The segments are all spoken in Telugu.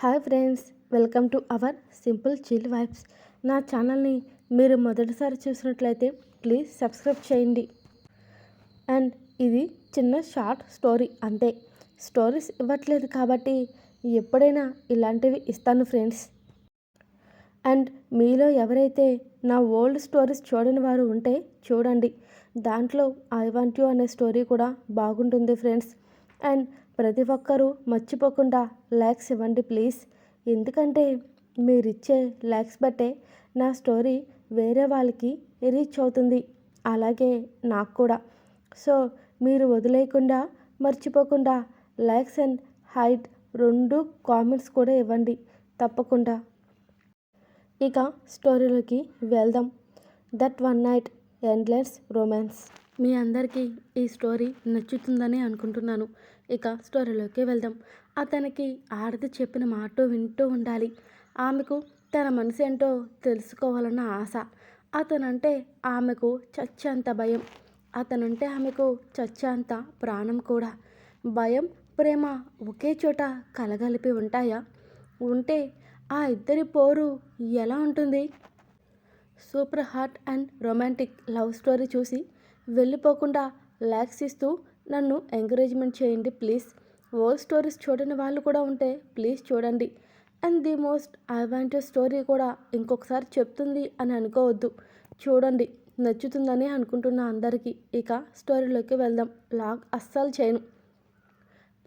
Hi friends, welcome to our simple chill vibes. నా ఛానల్ని మీరు మొదటిసారి చూసినట్లయితే ప్లీజ్ సబ్స్క్రైబ్ చేయండి. అండ్ ఇది చిన్న షార్ట్ స్టోరీ అంతే. స్టోరీస్ ఇవ్వట్లేదు కాబట్టి ఎప్పుడైనా ఇలాంటివి ఇస్తాను ఫ్రెండ్స్. అండ్ మీలో ఎవరైతే నా ఓల్డ్ స్టోరీస్ చూడని వారు ఉంటే చూడండి. దాంట్లో ఐ వాంట్ యూ అనే స్టోరీ కూడా బాగుంటుంది ఫ్రెండ్స్. అండ్ ప్రతి ఒక్కరూ మర్చిపోకుండా లైక్స్ ఇవ్వండి ప్లీజ్. ఎందుకంటే మీరిచ్చే లైక్స్ బట్టే నా స్టోరీ వేరే వాళ్ళకి రీచ్ అవుతుంది, అలాగే నాకు కూడా. సో మీరు వదిలేయకుండా మర్చిపోకుండా లైక్స్ అండ్ హైట్ 2 కామెంట్స్ కూడా ఇవ్వండి తప్పకుండా. ఇక స్టోరీలోకి వెళ్దాం. That one night endless romance. మీ అందరికీ ఈ స్టోరీ నచ్చుతుందని అనుకుంటున్నాను. ఇక స్టోరీలోకి వెళ్దాం. అతనికి ఆడది చెప్పిన మాట వింటూ ఉండాలి. ఆమెకు తన మనసు ఏంటో తెలుసుకోవాలన్న ఆశ. అతనంటే ఆమెకు చచ్చేంత భయం. అతనంటే ఆమెకు చచ్చేంత ప్రాణం కూడా. భయం, ప్రేమ ఒకే చోట కలగలిపి ఉంటాయా? ఉంటే ఆ ఇద్దరి పోరు ఎలా ఉంటుంది? Super hot and romantic love story చూసి వెళ్ళిపోకుండా లైక్స్ ఇస్తూ నన్ను ఎంకరేజ్మెంట్ చేయండి ప్లీజ్. ఓల్డ్ స్టోరీస్ చూడని వాళ్ళు కూడా ఉంటే ప్లీజ్ చూడండి. And the most I want story కూడా ఇంకొకసారి చెప్తుంది అని అనుకోవద్దు. చూడండి, నచ్చుతుందని అనుకుంటున్న అందరికీ. ఇక స్టోరీలోకి వెళ్దాం. లాగ్ అస్సలు చేయను.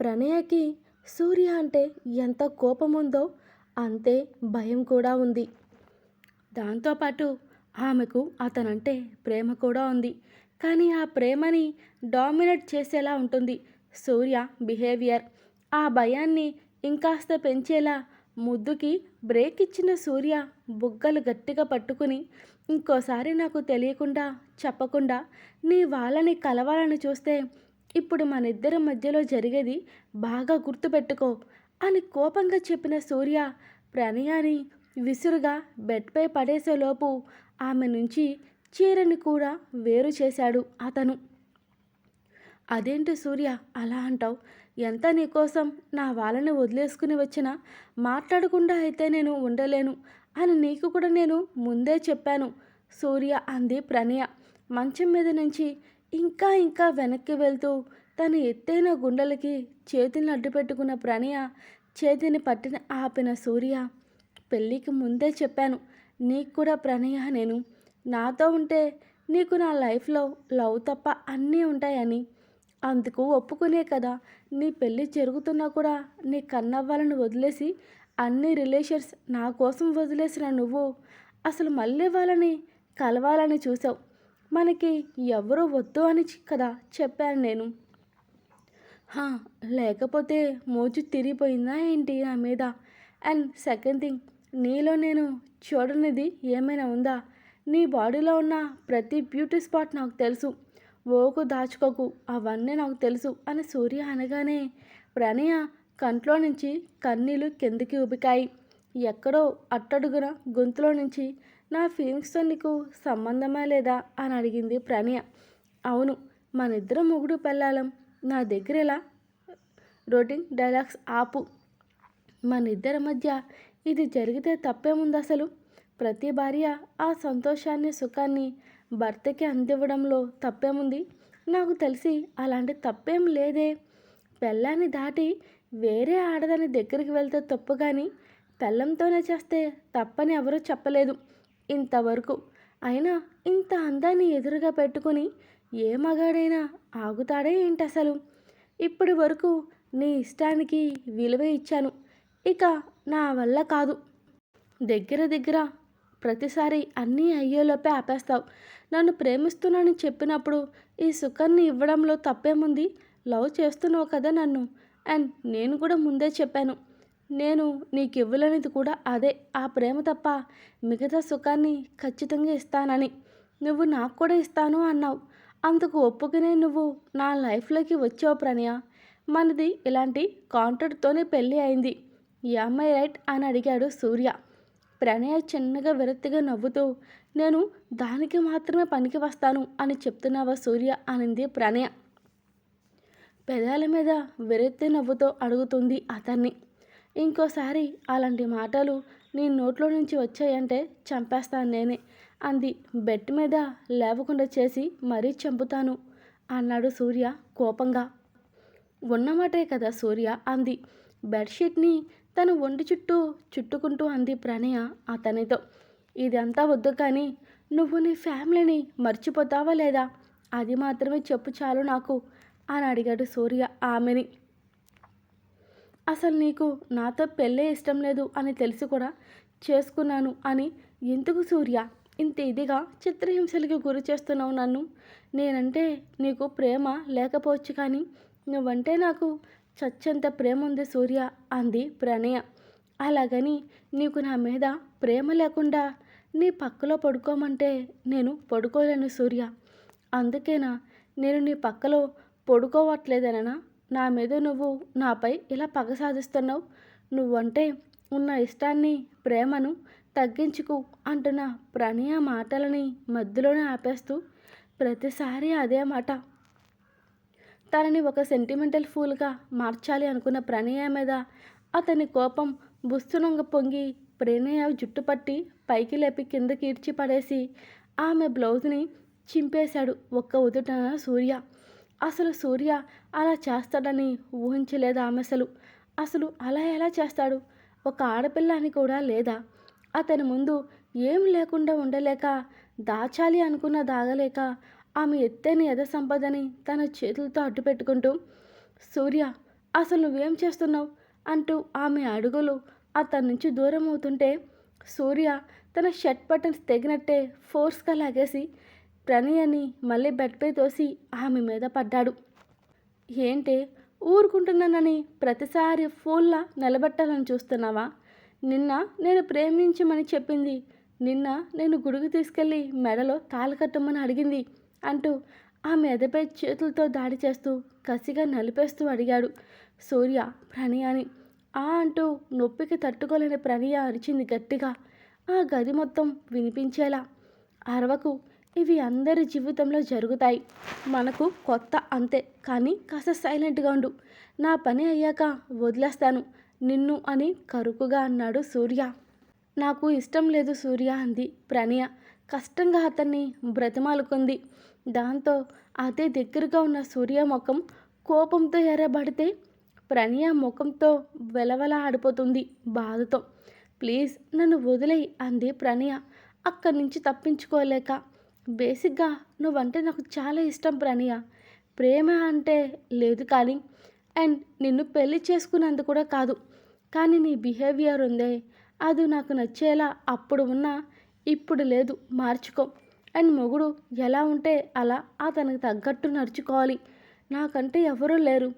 ప్రణయకి సూర్య అంటే ఎంత కోపం ఉందో అంతే భయం కూడా ఉంది. దాంతోపాటు ఆమెకు అతనంటే ప్రేమ కూడా ఉంది. కానీ ఆ ప్రేమని డామినేట్ చేసేలా ఉంటుంది సూర్య బిహేవియర్. ఆ భయాన్ని ఇంకాస్త పెంచేలా ముద్దుకి బ్రేక్ ఇచ్చిన సూర్య బుగ్గలు గట్టిగా పట్టుకుని, ఇంకోసారి నాకు తెలియకుండా చెప్పకుండా నీ వాళ్ళని కలవాలని చూస్తే ఇప్పుడు మన ఇద్దరి మధ్యలో జరిగేది బాగా గుర్తుపెట్టుకో అని కోపంగా చెప్పిన సూర్య ప్రణయాన్ని విసురుగా బెడ్పై పడేసేలోపు ఆమె నుంచి చీరని కూడా వేరు చేశాడు అతను. అదేంటి సూర్య అలా అంటావు? ఎంత నీకోసం నా వాళ్ళని వదిలేసుకుని వచ్చినా మాట్లాడకుండా అయితే నేను ఉండలేను అని నీకు కూడా నేను ముందే చెప్పాను సూర్య అంది ప్రణయ. మంచం మీద నుంచి ఇంకా ఇంకా వెనక్కి వెళ్తూ తను ఎత్తైన గుండెలకి చేతిని అడ్డుపెట్టుకున్న ప్రణయ చేతిని పట్టిన ఆపిన సూర్య, పెళ్ళికి ముందే చెప్పాను నీకు కూడా ప్రణయ, నేను నాతో ఉంటే నీకు నా లైఫ్లో లవ్ తప్ప అన్నీ ఉంటాయని. అందుకు ఒప్పుకునే కదా నీ పెళ్ళి జరుగుతున్నా కూడా నీ కన్నవ్వాలని వదిలేసి అన్ని రిలేషన్స్ నా కోసం వదిలేసిన నువ్వు అసలు మళ్ళీ వాళ్ళని కలవాలని చూసావు. మనకి ఎవరూ వద్దు అని కదా చెప్పాను నేను. లేకపోతే మోజు తిరిగిపోయిందా ఏంటి నా మీద? అండ్ సెకండ్ థింగ్, నీలో నేను చూడనిది ఏమైనా ఉందా? నీ బాడీలో ఉన్న ప్రతి బ్యూటీ స్పాట్ నాకు తెలుసు. ఓకు దాచుకోకు, అవన్నీ నాకు తెలుసు అని సూర్య అనగానే ప్రణయ కంట్లో నుంచి కన్నీళ్ళు కిందికి ఉబికాయి. ఎక్కడో అట్టడుగున గొంతులో నుంచి నా ఫీలింగ్స్తో నీకు సంబంధమే లేదా అని అడిగింది ప్రణయ. అవును, మన ఇద్దరం మొగుడు పెళ్ళాలం. నా దగ్గర ఇలా రొటీన్ డైలాగ్స్ ఆపు. మన ఇద్దరి మధ్య ఇది జరిగితే తప్పేముంది అసలు? ప్రతి భార్య ఆ సంతోషాన్ని సుఖాన్ని భర్తకి అందివ్వడంలో తప్పేముంది? నాకు తెలిసి అలాంటి తప్పేం లేదే. పెళ్ళాన్ని దాటి వేరే ఆడదాని దగ్గరికి వెళ్తే తప్పు, కానీ పెళ్ళంతోనే చేస్తే తప్పని ఎవరూ చెప్పలేదు ఇంతవరకు. అయినా ఇంత అందాన్ని ఎదురుగా పెట్టుకుని ఏ మగాడైనా ఆగుతాడే ఏంటి అసలు? ఇప్పటి వరకు నీ ఇష్టానికి విలువ ఇచ్చాను, ఇక నా వల్ల కాదు. దగ్గర ప్రతిసారి అన్నీ అయ్యేలోపే ఆపేస్తావు. నన్ను ప్రేమిస్తున్నానని చెప్పినప్పుడు ఈ సుఖాన్ని ఇవ్వడంలో తప్పేముంది? లవ్ చేస్తున్నావు కదా నన్ను. అండ్ నేను కూడా ముందే చెప్పాను, నేను నీకు ఇవ్వలేనిది కూడా అదే, ఆ ప్రేమ తప్ప మిగతా సుఖాన్ని ఖచ్చితంగా ఇస్తానని. నువ్వు నాకు కూడా ఇస్తాను అన్నావు. అందుకు ఒప్పుకునే నువ్వు నా లైఫ్లోకి వచ్చావు ప్రణయ. మనది ఇలాంటి కాంట్రాక్ట్తోనే పెళ్ళి అయింది. యామై రైట్ అని అడిగాడు సూర్య. ప్రణయ చిన్నగా విరక్తిగా నవ్వుతూ, నేను దానికి మాత్రమే పనికి వస్తాను అని చెప్తున్నావా సూర్య అనింది ప్రణయ. పెదాల మీద విరక్తి నవ్వుతో అడుగుతుంది అతన్ని. ఇంకోసారి అలాంటి మాటలు నీ నోట్లో నుంచి వచ్చాయంటే చంపేస్తాను నేనే అంది. బెడ్ మీద లేవకుండా చేసి మరీ చంపుతాను అన్నాడు సూర్య కోపంగా. ఉన్నమాటే కదా సూర్య అంది. బెడ్షీట్ని తన ఒంటి చుట్టూ చుట్టుకుంటూ అంది ప్రణయ అతనితో. ఇదంతా వద్దు కానీ నువ్వు నీ ఫ్యామిలీని మర్చిపోతావా లేదా? అది మాత్రమే చెప్పు చాలు నాకు అని అడిగాడు సూర్య ఆమెని. అసలు నీకు నాతో పెళ్ళే ఇష్టం లేదు అని తెలిసి కూడా చేసుకున్నాను అని ఎందుకు సూర్య ఇంత ఇదిగా చిత్రహింసలకి గురి చేస్తున్నావు నన్ను? నేనంటే నీకు ప్రేమ లేకపోవచ్చు కానీ నువ్వంటే నాకు చచ్చెంత ప్రేమ ఉంది సూర్య అంది ప్రణయ. అలాగని నీకు నా మీద ప్రేమ లేకుండా నీ పక్కలో పడుకోమంటే నేను పడుకోలేను సూర్య. అందుకేనా నేను నీ పక్కలో పడుకోవట్లేదనా? నా మీద నువ్వు నాపై ఇలా పగ సాధిస్తున్నావు. నువ్వంటే ఉన్న ఇష్టాన్ని ప్రేమను తగ్గించుకు అంటున్న ప్రణయ మాటలని మధ్యలోనే ఆపేస్తూ ప్రతిసారి అదే మాట. తనని ఒక సెంటిమెంటల్ ఫూల్గా మార్చాలి అనుకున్న ప్రణయ మీద అతని కోపం బుస్తునంగ పొంగి ప్రణయ జుట్టు పట్టి పైకి లేపి కిందకి ఈడ్చి పడేసి ఆమె బ్లౌజ్ని చింపేశాడు ఒక్క ఉదుటన సూర్య. అసలు సూర్య అలా చేస్తాడని ఊహించలేదు ఆమె. అసలు అలా ఎలా చేస్తాడు? ఒక ఆడపిల్ల అని కూడా లేదా? అతని ముందు ఏం లేకుండా ఉండలేక, దాచాలి అనుకున్న దాగలేక ఆమె ఎత్తైన యథ సంపదని తన చేతులతో అడ్డుపెట్టుకుంటూ, సూర్య అసలు నువ్వేం చేస్తున్నావు అంటూ ఆమె అడుగులు అతని నుంచి దూరం అవుతుంటే సూర్య తన షర్ట్ బటన్స్ తెగినట్టే ఫోర్స్గా లాగేసి ప్రణయని మళ్ళీ బెడ్పై తోసి ఆమె మీద పడ్డాడు. ఏంటి ఊరుకుంటున్నానని ప్రతిసారి ఫూల్లా నిలబెట్టాలని చూస్తున్నావా? నిన్న నేను ప్రేమించమని చెప్పింది, నిన్న నేను గుడికి తీసుకెళ్ళి మెడలో తాళి కట్టమని అడిగింది అంటూ ఆమె ఎదపై చేతులతో దాడి చేస్తూ కసిగా నలిపేస్తూ అడిగాడు సూర్య ప్రణయాని. ఆ అంటూ నొప్పికి తట్టుకోలేని ప్రణయ అరిచింది గట్టిగా, ఆ గది మొత్తం వినిపించేలా. అరవకు, ఇవి అందరి జీవితంలో జరుగుతాయి, మనకు కొత్త అంతే, కానీ కాస్త సైలెంట్గా ఉండు. నా పని అయ్యాక వదిలేస్తాను నిన్ను అని కరుకుగా అన్నాడు సూర్య. నాకు ఇష్టం లేదు సూర్య అంది ప్రణయ కష్టంగా అతన్ని బ్రతిమాలుకుంది. దాంతో అదే దగ్గరగా ఉన్న సూర్య ముఖం కోపంతో ఎర్రబడితే ప్రణయ ముఖంతో వెలవెల ఆడిపోతుంది బాధతో. ప్లీజ్ నన్ను వదిలేయి అంది ప్రణయ అక్కడి నుంచి తప్పించుకోలేక. బేసిక్గా నువ్వంటే నాకు చాలా ఇష్టం ప్రణయ, ప్రేమ అంటే లేదు కానీ, అండ్ నిన్ను పెళ్లి చేసుకున్నందుకు కూడా కాదు, కానీ నీ బిహేవియర్ ఉందే అది నాకు నచ్చేలా అప్పుడు ఉన్నా ఇప్పుడు లేదు, మార్చుకో. అండ్ మొగుడు ఎలా ఉంటే అలా అతనికి తగ్గట్టు నడుచుకోవాలి. నాకంటే ఎవరూ లేరు,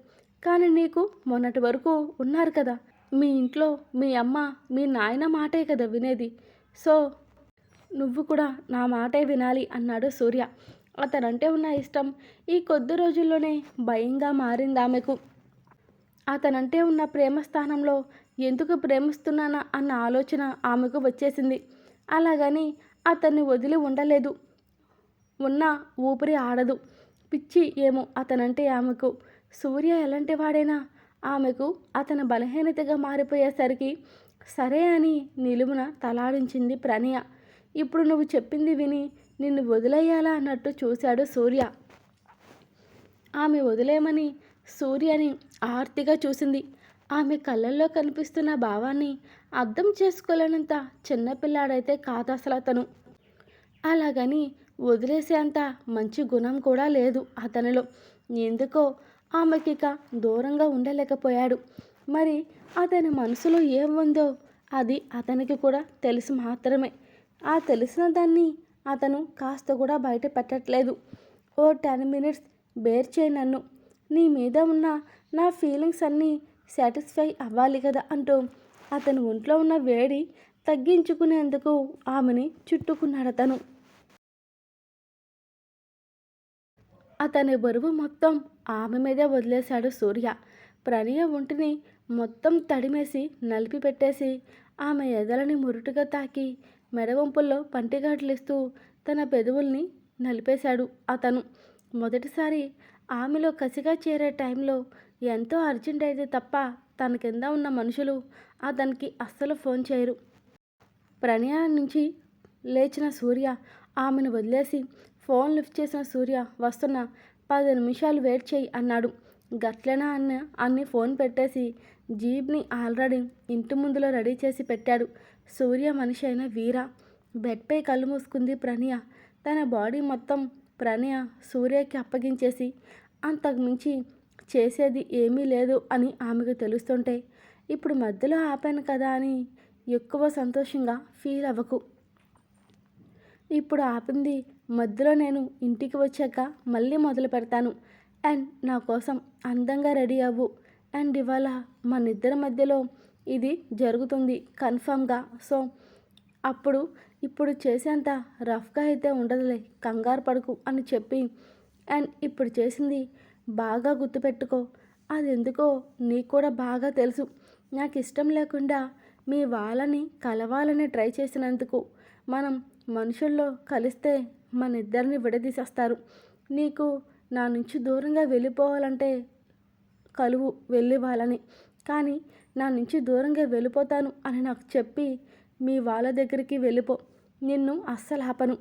కానీ నీకు మొన్నటి వరకు ఉన్నారు కదా, మీ ఇంట్లో మీ అమ్మ మీ నాయన మాటే కదా వినేది, సో నువ్వు కూడా నా మాటే వినాలి అన్నాడు సూర్య. అతనంటే ఉన్న ఇష్టం ఈ కొద్ది రోజుల్లోనే భయంగా మారింది ఆమెకు. అతనంటే ఉన్న ప్రేమ స్థానంలో ఎందుకు ప్రేమిస్తున్నానా అన్న ఆలోచన ఆమెకు వచ్చేసింది. అలాగని అతన్ని వదిలి ఉండలేదు, ఉన్న ఊపిరి ఆడదు. పిచ్చి ఏమో అతనంటే ఆమెకు. సూర్య ఎలాంటి వాడైనా ఆమెకు అతని బలహీనతగా మారిపోయేసరికి సరే అని నిలువున తలాడించింది ప్రణయ. ఇప్పుడు నువ్వు చెప్పింది విని నిన్ను వదిలేయాలా అన్నట్టు చూశాడు సూర్య. ఆమె వదిలేయమని సూర్యని ఆర్తిగా చూసింది. ఆమె కళ్ళల్లో కనిపిస్తున్న భావాన్ని అర్థం చేసుకోలేనంత చిన్నపిల్లాడైతే కాదు అసలు అతను. అలాగని వదిలేసేంత మంచి గుణం కూడా లేదు అతనిలో. ఎందుకో ఆమెకిక దూరంగా ఉండలేకపోయాడు. మరి అతని మనసులో ఏం ఉందో అది అతనికి కూడా తెలుసు మాత్రమే. ఆ తెలిసిన దాన్ని అతను కాస్త కూడా బయట పెట్టట్లేదు. ఓ 10 minutes బేర్ చేయి నన్ను, నీ మీద ఉన్న నా ఫీలింగ్స్ అన్నీ సాటిస్ఫై అవ్వాలి కదా అంటూ అతని ఒంట్లో ఉన్న వేడి తగ్గించుకునేందుకు ఆమెని చుట్టుకున్నాడు అతను. అతని బరువు మొత్తం ఆమె మీదే వదిలేశాడు సూర్య. ప్రణయ ఒంటిని మొత్తం తడిమేసి నలిపి పెట్టేసి ఆమె ఎదలని మురుటుగా తాకి మెడవంపుల్లో పంటిగాట్లిస్తూ తన పెదవుల్ని నలిపేశాడు అతను. మొదటిసారి ఆమెలో కసిగా చేరే టైంలో ఎంతో అర్జెంట్ అయితే తప్ప తన కింద ఉన్న మనుషులు అతనికి అస్సలు ఫోన్ చేయరు. ప్రయాణం నుంచి లేచిన సూర్య ఆమెను వదిలేసి ఫోన్ లిఫ్ట్ చేసిన సూర్య, వస్తున్న 10 నిమిషాలు వెయిట్ చేయి అన్నాడు. గట్లనా అన్ని ఫోన్ పెట్టేసి జీప్ని ఆల్రెడీ ఇంటి ముందులో రెడీ చేసి పెట్టాడు. సూర్య మనిషి అయిన వీర. బెడ్పై కళ్ళు మూసుకుంది ప్రణయ. తన బాడీ మొత్తం ప్రణయ సూర్యకి అప్పగించేసి అంతకుమించి చేసేది ఏమీ లేదు అని ఆమెకు తెలుస్తుంటే, ఇప్పుడు మధ్యలో ఆపాను కదా అని ఎక్కువ సంతోషంగా ఫీల్ అవ్వకు. ఇప్పుడు ఆపింది మధ్యలో నేను ఇంటికి వచ్చాక మళ్ళీ మొదలు పెడతాను. అండ్ నా కోసం అందంగా రెడీ అవ్వు. అండ్ ఇవాళ మనిద్దరి మధ్యలో ఇది జరుగుతుంది కన్ఫామ్గా. సో ఇప్పుడు చేసేంత రఫ్గా అయితే ఉండదులే, కంగారు పడకు అని చెప్పి, అండ్ ఇప్పుడు చేసింది బాగా గుర్తుపెట్టుకో. అది ఎందుకో నీకు కూడా బాగా తెలుసు. నాకు ఇష్టం లేకుండా మీ వాళ్ళని కలవాలని ట్రై చేసినందుకు మనం మనుషుల్లో కలిస్తే మన ఇద్దరిని విడదీసేస్తారు. నీకు నా నుంచి దూరంగా వెళ్ళిపోవాలంటే కలువు వెళ్ళి వాళ్ళని, కానీ నా నుంచి దూరంగా వెళ్ళిపోతాను అని నాకు చెప్పి మీ వాళ్ళ దగ్గరికి వెళ్ళిపో. నిన్ను అస్సలు ఆపను.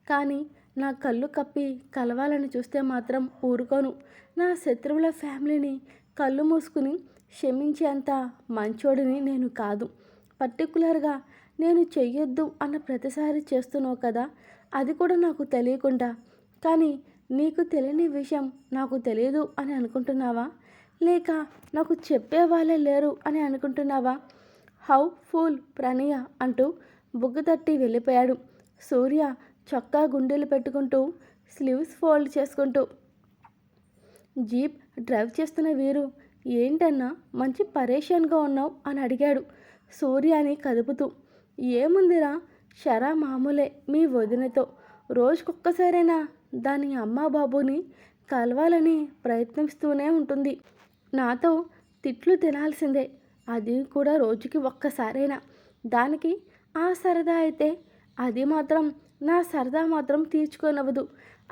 కానీ నా కళ్ళు కప్పి కలవాలని చూస్తే మాత్రం ఊరుకోను. నా శత్రువుల ఫ్యామిలీని కళ్ళు మూసుకుని క్షమించేంత మంచోడిని నేను కాదు. పర్టికులర్గా నేను చెయ్యొద్దు అన్న ప్రతిసారి చేస్తున్నావు కదా, అది కూడా నాకు తెలియకుండా. కానీ నీకు తెలియని విషయం నాకు తెలియదు అని అనుకుంటున్నావా, లేక నాకు చెప్పేవాళ్ళే లేరు అని అనుకుంటున్నావా? హౌ ఫూల్ ప్రణయ అంటూ బుగ్గ తట్టి వెళ్ళిపోయాడు. సూర్య చొక్కా గుండెలు పెట్టుకుంటూ స్లీవ్స్ ఫోల్డ్ చేసుకుంటూ. జీప్ డ్రైవ్ చేస్తున్న వీరు, ఏంటన్నా మంచి పరేషాన్గా ఉన్నావు అని అడిగాడు సూర్యాని కదుపుతూ. ఏముందిరా, షరా మామూలే మీ వదినతో. రోజుకొక్కసారైనా దాని అమ్మ బాబుని కలవాలని ప్రయత్నిస్తూనే ఉంటుంది. నాతో తిట్లు తినాల్సిందే, అది కూడా రోజుకి ఒక్కసారైనా. దానికి ఆ సరదా అయితే అది మాత్రం నా సరదా మాత్రం తీర్చుకోనవ్వదు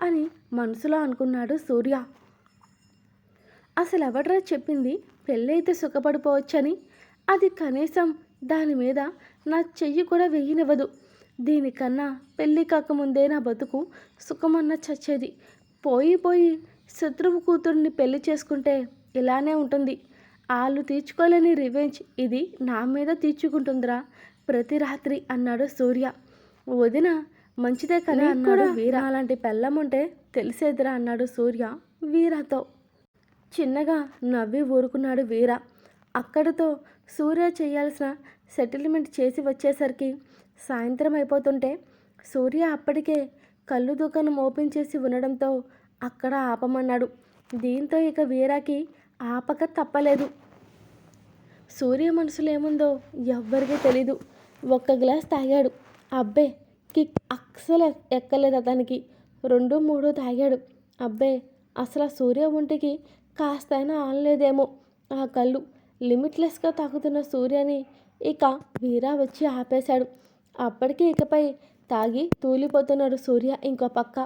అని మనసులో అనుకున్నాడు సూర్య. అసలు ఎవడ్రా చెప్పింది పెళ్ళైతే సుఖపడిపోవచ్చని? అది కనీసం దాని మీద నా చెయ్యి కూడా వెయ్యనివ్వదు. దీనికన్నా పెళ్ళి కాకముందే నా బతుకు సుఖమన్న చచ్చేది. పోయి శత్రువు కూతుర్ని పెళ్లి చేసుకుంటే ఇలానే ఉంటుంది. వాళ్ళు తీర్చుకోలేని రివెంజ్ ఇది నా మీద తీర్చుకుంటుందిరా ప్రతి రాత్రి అన్నాడు సూర్య. వదిన మంచిదే కదా అన్నాడు వీర. అలాంటి పెళ్ళం ఉంటే తెలిసేదిరా అన్నాడు సూర్య వీరతో. చిన్నగా నవ్వి ఊరుకున్నాడు వీర. అక్కడితో సూర్య చేయాల్సిన సెటిల్మెంట్ చేసి వచ్చేసరికి సాయంత్రం అయిపోతుంటే సూర్య అప్పటికే కళ్ళు దుకాణం ఓపెన్ చేసి ఉండడంతో అక్కడ ఆపమన్నాడు. దీంతో ఇక వీరాకి ఆపక తప్పలేదు. సూర్య మనసులో ఏముందో ఎవ్వరికీ తెలీదు. ఒక్క గ్లాస్ తాగాడు. అబ్బే కిక్ అస్సలు ఎక్కలేదు అతనికి. 2, 3 తాగాడు. అబ్బే అసలు సూర్య ఒంటికి కాస్తైనా ఆనలేదేమో ఆ కళ్ళు. లిమిట్లెస్గా తాగుతున్న సూర్యని ఇక వీరా వచ్చి ఆపేశాడు. అప్పటికి ఇకపై తాగి తూలిపోతున్నాడు సూర్య ఇంకో పక్క.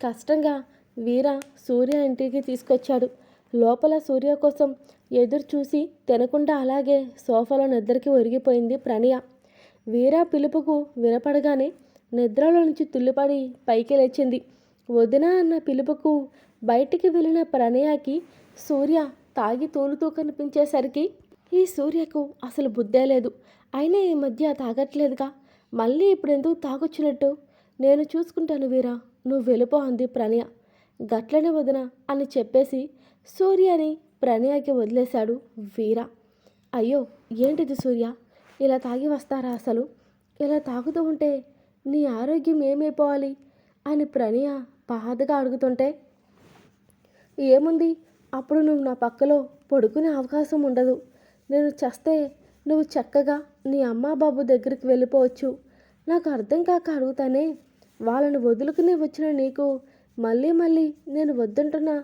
కష్టంగా వీర సూర్య ఇంటికి తీసుకొచ్చాడు. లోపల సూర్య కోసం ఎదురు చూసి తినకుండా అలాగే సోఫాలో నిద్రకి ఒరిగిపోయింది ప్రణయ. వీర పిలుపుకు వినపడగానే నిద్రలో నుంచి తుల్లిపడి పైకి లేచింది. వదిన అన్న పిలుపుకు బయటికి వెళ్ళిన ప్రణయకి సూర్య తాగి తూలుతూ కనిపించేసరికి ఈ సూర్యకు అసలు బుద్ధే లేదు. అయినా ఈ మధ్య తాగట్లేదుగా, మళ్ళీ ఇప్పుడు ఎందుకు తాగొచ్చినట్టు? నేను చూసుకుంటాను వీరా, నువ్వు వెళ్ళిపో అంది ప్రణయ. గట్లనే వదిన అని చెప్పేసి సూర్యని ప్రణయకి వదిలేశాడు వీర. అయ్యో ఏంటిది సూర్య, ఇలా తాగి వస్తారా అసలు? ఇలా తాగుతూ ఉంటే నీ ఆరోగ్యం ఏమైపోవాలి అని ప్రణయ బాధగా అడుగుతుంటే, ఏముంది అప్పుడు నువ్వు నా పక్కలో పడుకునే అవకాశం ఉండదు. నేను చస్తే నువ్వు చక్కగా నీ అమ్మా బాబు దగ్గరికి వెళ్ళిపోవచ్చు. నాకు అర్థం కాక అడుగుతానే, వాళ్ళని వదులుకునే వచ్చిన నీకు మళ్ళీ నేను వద్దంటున్నా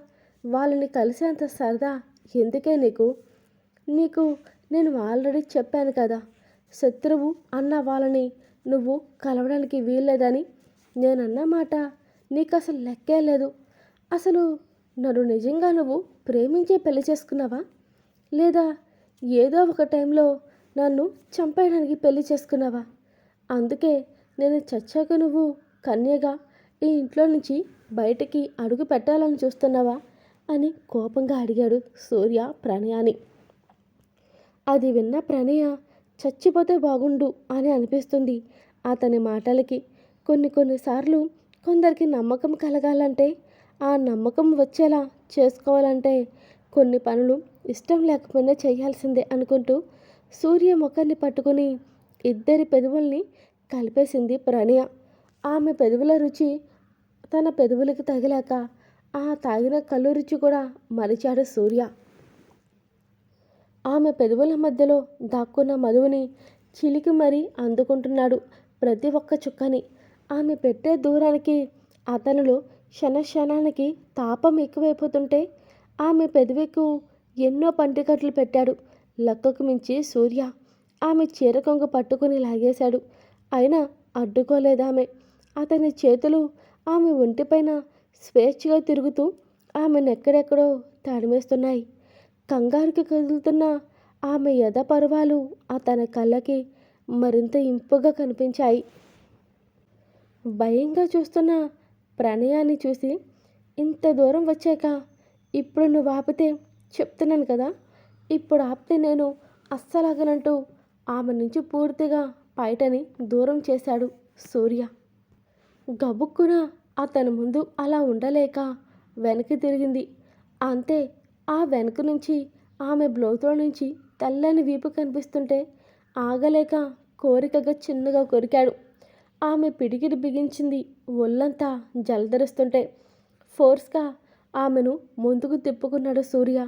వాళ్ళని కలిసేంత సరదా ఎందుకే నీకు నేను ఆల్రెడీ చెప్పాను కదా, శత్రువు అన్న వాళ్ళని నువ్వు కలవడానికి వీల్లేదని. నేనన్న మాట నీకు అసలు లెక్కే లేదు. అసలు నన్ను నిజంగా నువ్వు ప్రేమించే పెళ్లి చేసుకున్నావా, లేదా ఏదో ఒక టైంలో నన్ను చంపేయడానికి పెళ్లి చేసుకున్నావా? అందుకే నేను చచ్చాక నువ్వు కన్యగా ఈ ఇంట్లో నుంచి బయటికి అడుగు పెట్టాలని చూస్తున్నావా అని కోపంగా అడిగాడు సూర్య ప్రణయాని. అది విన్న ప్రణయ చచ్చిపోతే బాగుండు అని అనిపిస్తుంది అతని మాటలకి. కొన్నిసార్లు కొందరికి నమ్మకం కలగాలంటే, ఆ నమ్మకం వచ్చేలా చేసుకోవాలంటే కొన్ని పనులు ఇష్టం లేకపోయినా చేయాల్సిందే అనుకుంటూ సూర్య ముఖాన్ని పట్టుకుని ఇద్దరి పెదవుల్ని కలిపేసింది ప్రణయ. ఆమె పెదవుల రుచి తన పెదవులకు తగిలాక ఆ తాగిన కళ్ళు రుచి కూడా మరిచాడు సూర్య. ఆమె పెదవుల మధ్యలో దాక్కున్న మధువుని చిలికి మరీ అందుకుంటున్నాడు ప్రతి ఒక్క చుక్కని. ఆమె పెట్టే దూరానికి అతనిలో క్షణక్షణానికి తాపం ఎక్కువైపోతుంటే ఆమె పెదవికు ఎన్నో పంటికట్లు పెట్టాడు లెక్కకు మించి సూర్య. ఆమె చీర కొంగు పట్టుకుని లాగేశాడు. అయినా అడ్డుకోలేదామె. అతని చేతులు ఆమె ఒంటిపైన స్వేచ్ఛగా తిరుగుతూ ఆమెనెక్కడెక్కడో తడిమేస్తున్నాయి. కంగారుకి కదులుతున్న ఆమె ఎద పరువాలు అతని కళ్ళకి మరింత ఇంపుగా కనిపించాయి. భయంగా చూస్తున్న ప్రణయాన్ని చూసి, ఇంత దూరం వచ్చాక ఇప్పుడు నువ్వు ఆపితే చెప్తున్నాను కదా, ఇప్పుడు ఆపితే నేను అస్సలాగనంటూ ఆమె నుంచి పూర్తిగా బయటని దూరం చేశాడు సూర్య. గబుక్కున అతని ముందు అలా ఉండలేక వెనక్కి తిరిగింది. అంతే, ఆ వెనక నుంచి ఆమె బ్లౌజ్లో నుంచి తెల్లని వీపు కనిపిస్తుంటే ఆగలేక కోరికగా చిన్నగా కొరికాడు. ఆమె పిడికిడి బిగించింది ఒళ్ళంతా జలధరిస్తుంటే ఫోర్స్గా ఆమెను ముందుకు తిప్పుకున్నాడు సూర్య.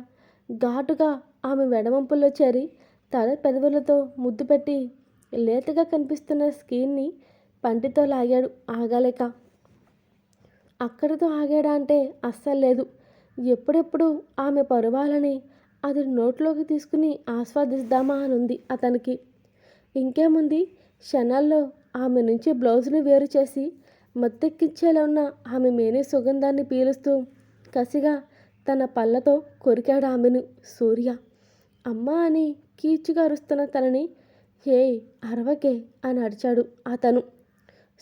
ఘాటుగా ఆమె వెడవంపుల్లో చేరి తల పెదవులతో ముద్దు పెట్టి లేతగా కనిపిస్తున్న స్కిన్ని పంటితో లాగాడు ఆగలేక. అక్కడితో ఆగాడా అంటే అస్సలు లేదు. ఎప్పుడెప్పుడు ఆమె పరువాలని అది నోట్లోకి తీసుకుని ఆస్వాదిద్దామా అనుంది అతనికి. ఇంకేముంది, క్షణాల్లో ఆమె నుంచి బ్లౌజును వేరు చేసి మత్తెక్కించేలా ఉన్న ఆమె మేని సుగంధాన్ని పీలుస్తూ కసిగా తన పళ్ళతో కొరికాడు ఆమెను సూర్య. అమ్మా అని కీచుగా అరుస్తున్న తనని హే అరవకే అని అరిచాడు అతను.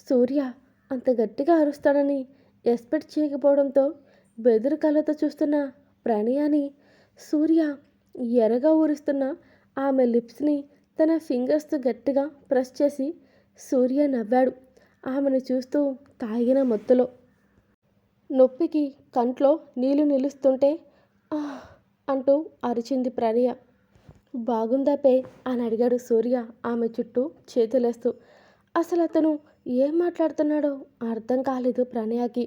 సూర్య అంత గట్టిగా అరుస్తాడని ఎక్స్పెక్ట్ చేయకపోవడంతో బెదురు కళ్ళతో చూస్తున్న ప్రణయాన్ని సూర్య ఎర్రగా ఊరిస్తున్న ఆమె లిప్స్ని తన ఫింగర్స్తో గట్టిగా ప్రెస్ చేసి సూర్య నవ్వాడు ఆమెను చూస్తూ తాగిన మత్తులో. నొప్పికి కంట్లో నీళ్లు నిలుస్తుంటే అంటూ అరిచింది ప్రణయ. బాగుందా పే అని అడిగాడు సూర్య ఆమె చుట్టూ చేతులేస్తూ. అసలు అతను ఏం మాట్లాడుతున్నాడో అర్థం కాలేదు ప్రణయకి.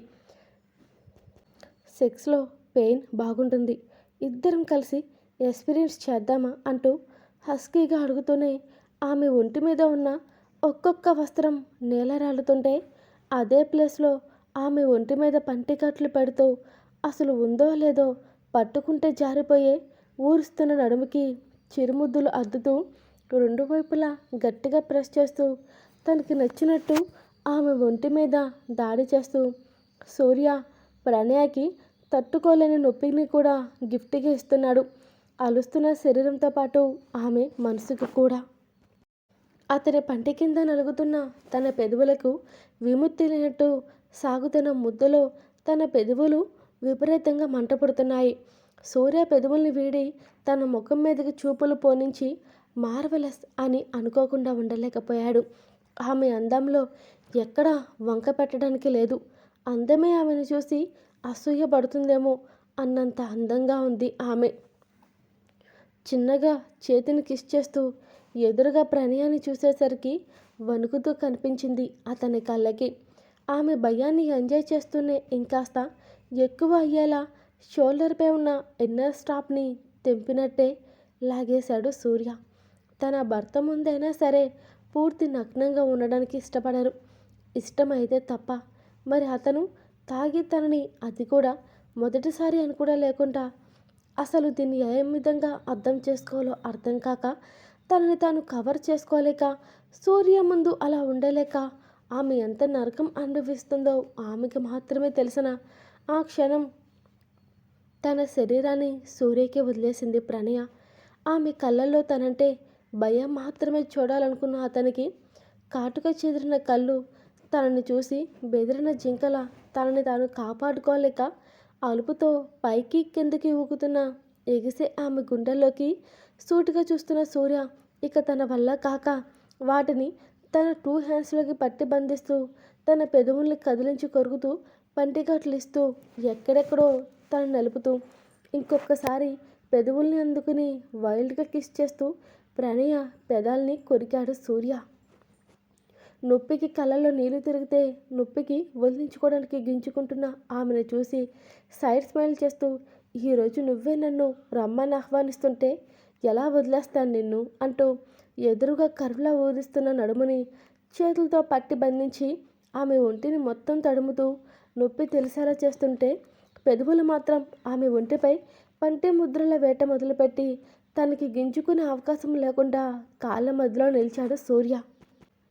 సెక్స్లో పెయిన్ బాగుంటుంది, ఇద్దరం కలిసి ఎక్స్పీరియన్స్ చేద్దామా అంటూ హస్కీగా అడుగుతూనే ఆమె ఒంటి మీద ఉన్న ఒక్కొక్క వస్త్రం నేల రాలుతుంటే అదే ప్లేస్లో ఆమె ఒంటి మీద పంటికట్లు పెడుతూ అసలు ఉందో లేదో పట్టుకుంటే జారిపోయే ఊరుస్తున్న నడుముకి చిరుముద్దులు అద్దుతూ రెండు వైపులా గట్టిగా ప్రెస్ చేస్తూ తనకి నచ్చినట్టు ఆమె ఒంటి మీద దాడి చేస్తూ సూర్య ప్రణయకి తట్టుకోలేని నొప్పిని కూడా గిఫ్ట్గా ఇస్తున్నాడు. అలుస్తున్న శరీరంతో పాటు ఆమె మనసుకు కూడా. అతని పంటి కింద నలుగుతున్న తన పెదవులకు విముక్తి లేనట్టు సాగుతున్న ముద్దలో తన పెదవులు విపరీతంగా మంటపడుతున్నాయి. సూర్య పెదవుల్ని వీడి తన ముఖం మీదకి చూపులు పోనించి మార్వెలస్ అని అనుకోకుండా ఉండలేకపోయాడు. ఆమె అందంలో ఎక్కడా వంక పెట్టడానికి లేదు. అందమే ఆమెను చూసి అసూయపడుతుందేమో అన్నంత అందంగా ఉంది ఆమె. చిన్నగా చేతిని కిస్ చేస్తూ ఎదురుగా ప్రణయాన్ని చూసేసరికి వణుకుతూ కనిపించింది అతని కళ్ళకి. ఆమె భయాన్ని ఎంజాయ్ చేస్తూనే ఇంకాస్త ఎక్కువ అయ్యేలా షోల్డర్పై ఉన్న ఇన్నర్ స్టాప్ని తెంపినట్టే లాగేశాడు సూర్య. తన భర్త ముందైనా సరే పూర్తి నగ్నంగా ఉండడానికి ఇష్టపడరు. ఇష్టమైతే తప్ప. మరి అతను తాగి తనని, అది కూడా మొదటిసారి అని కూడా లేకుండా, అసలు దీన్ని ఏ విధంగా అర్థం చేసుకోవాలో అర్థం కాక తనని తాను కవర్ చేసుకోలేక సూర్య ముందు అలా ఉండలేక ఆమె ఎంత నరకం అనుభవిస్తుందో ఆమెకు మాత్రమే తెలిసిన ఆ క్షణం తన శరీరాన్ని సూర్యకి వదిలేసింది ప్రణయ. ఆమె కళ్ళల్లో తనంటే భయం మాత్రమే చూడాలనుకున్న అతనికి కాటుక చెదిరిన కళ్ళు తనని చూసి బెదిరిన జింకల తనని తాను కాపాడుకోలేక అలుపుతో పైకి కిందకి ఊగుతున్న ఎగిసే ఆమె గుండెల్లోకి సూటిగా చూస్తున్న సూర్య ఇక తన వల్ల కాక వాటిని తన 2 హ్యాండ్స్లోకి పట్టి బంధిస్తూ తన పెదవుల్ని కదిలించి కొరుకుతూ పంటికట్లిస్తూ ఎక్కడెక్కడో తను నలుపుతూ ఇంకొకసారి పెదవుల్ని అందుకుని వైల్డ్గా కిస్ చేస్తూ ప్రణయ పెదాల్ని కొరికాడు సూర్య. నొప్పికి కళ్ళల్లో నీళ్లు తిరిగితే నొప్పికి వదిలించుకోవడానికి గింజుకుంటున్న ఆమెను చూసి సైడ్ స్మైల్ చేస్తూ ఈరోజు నువ్వే నన్ను రమ్మని ఆహ్వానిస్తుంటే ఎలా వదిలేస్తాను నిన్ను అంటూ ఎదురుగా కర్వ్లా ఊదిస్తున్న నడుముని చేతులతో పట్టి బంధించి ఆమె ఒంటిని మొత్తం తడుముతూ నొప్పి తెలిసేలా చేస్తుంటే పెదవులు మాత్రం ఆమె ఒంటిపై పంటి ముద్రల వేట మొదలుపెట్టి తనకి గింజుకునే అవకాశం లేకుండా కాళ్ళ మధ్యలో నిలిచాడు సూర్య.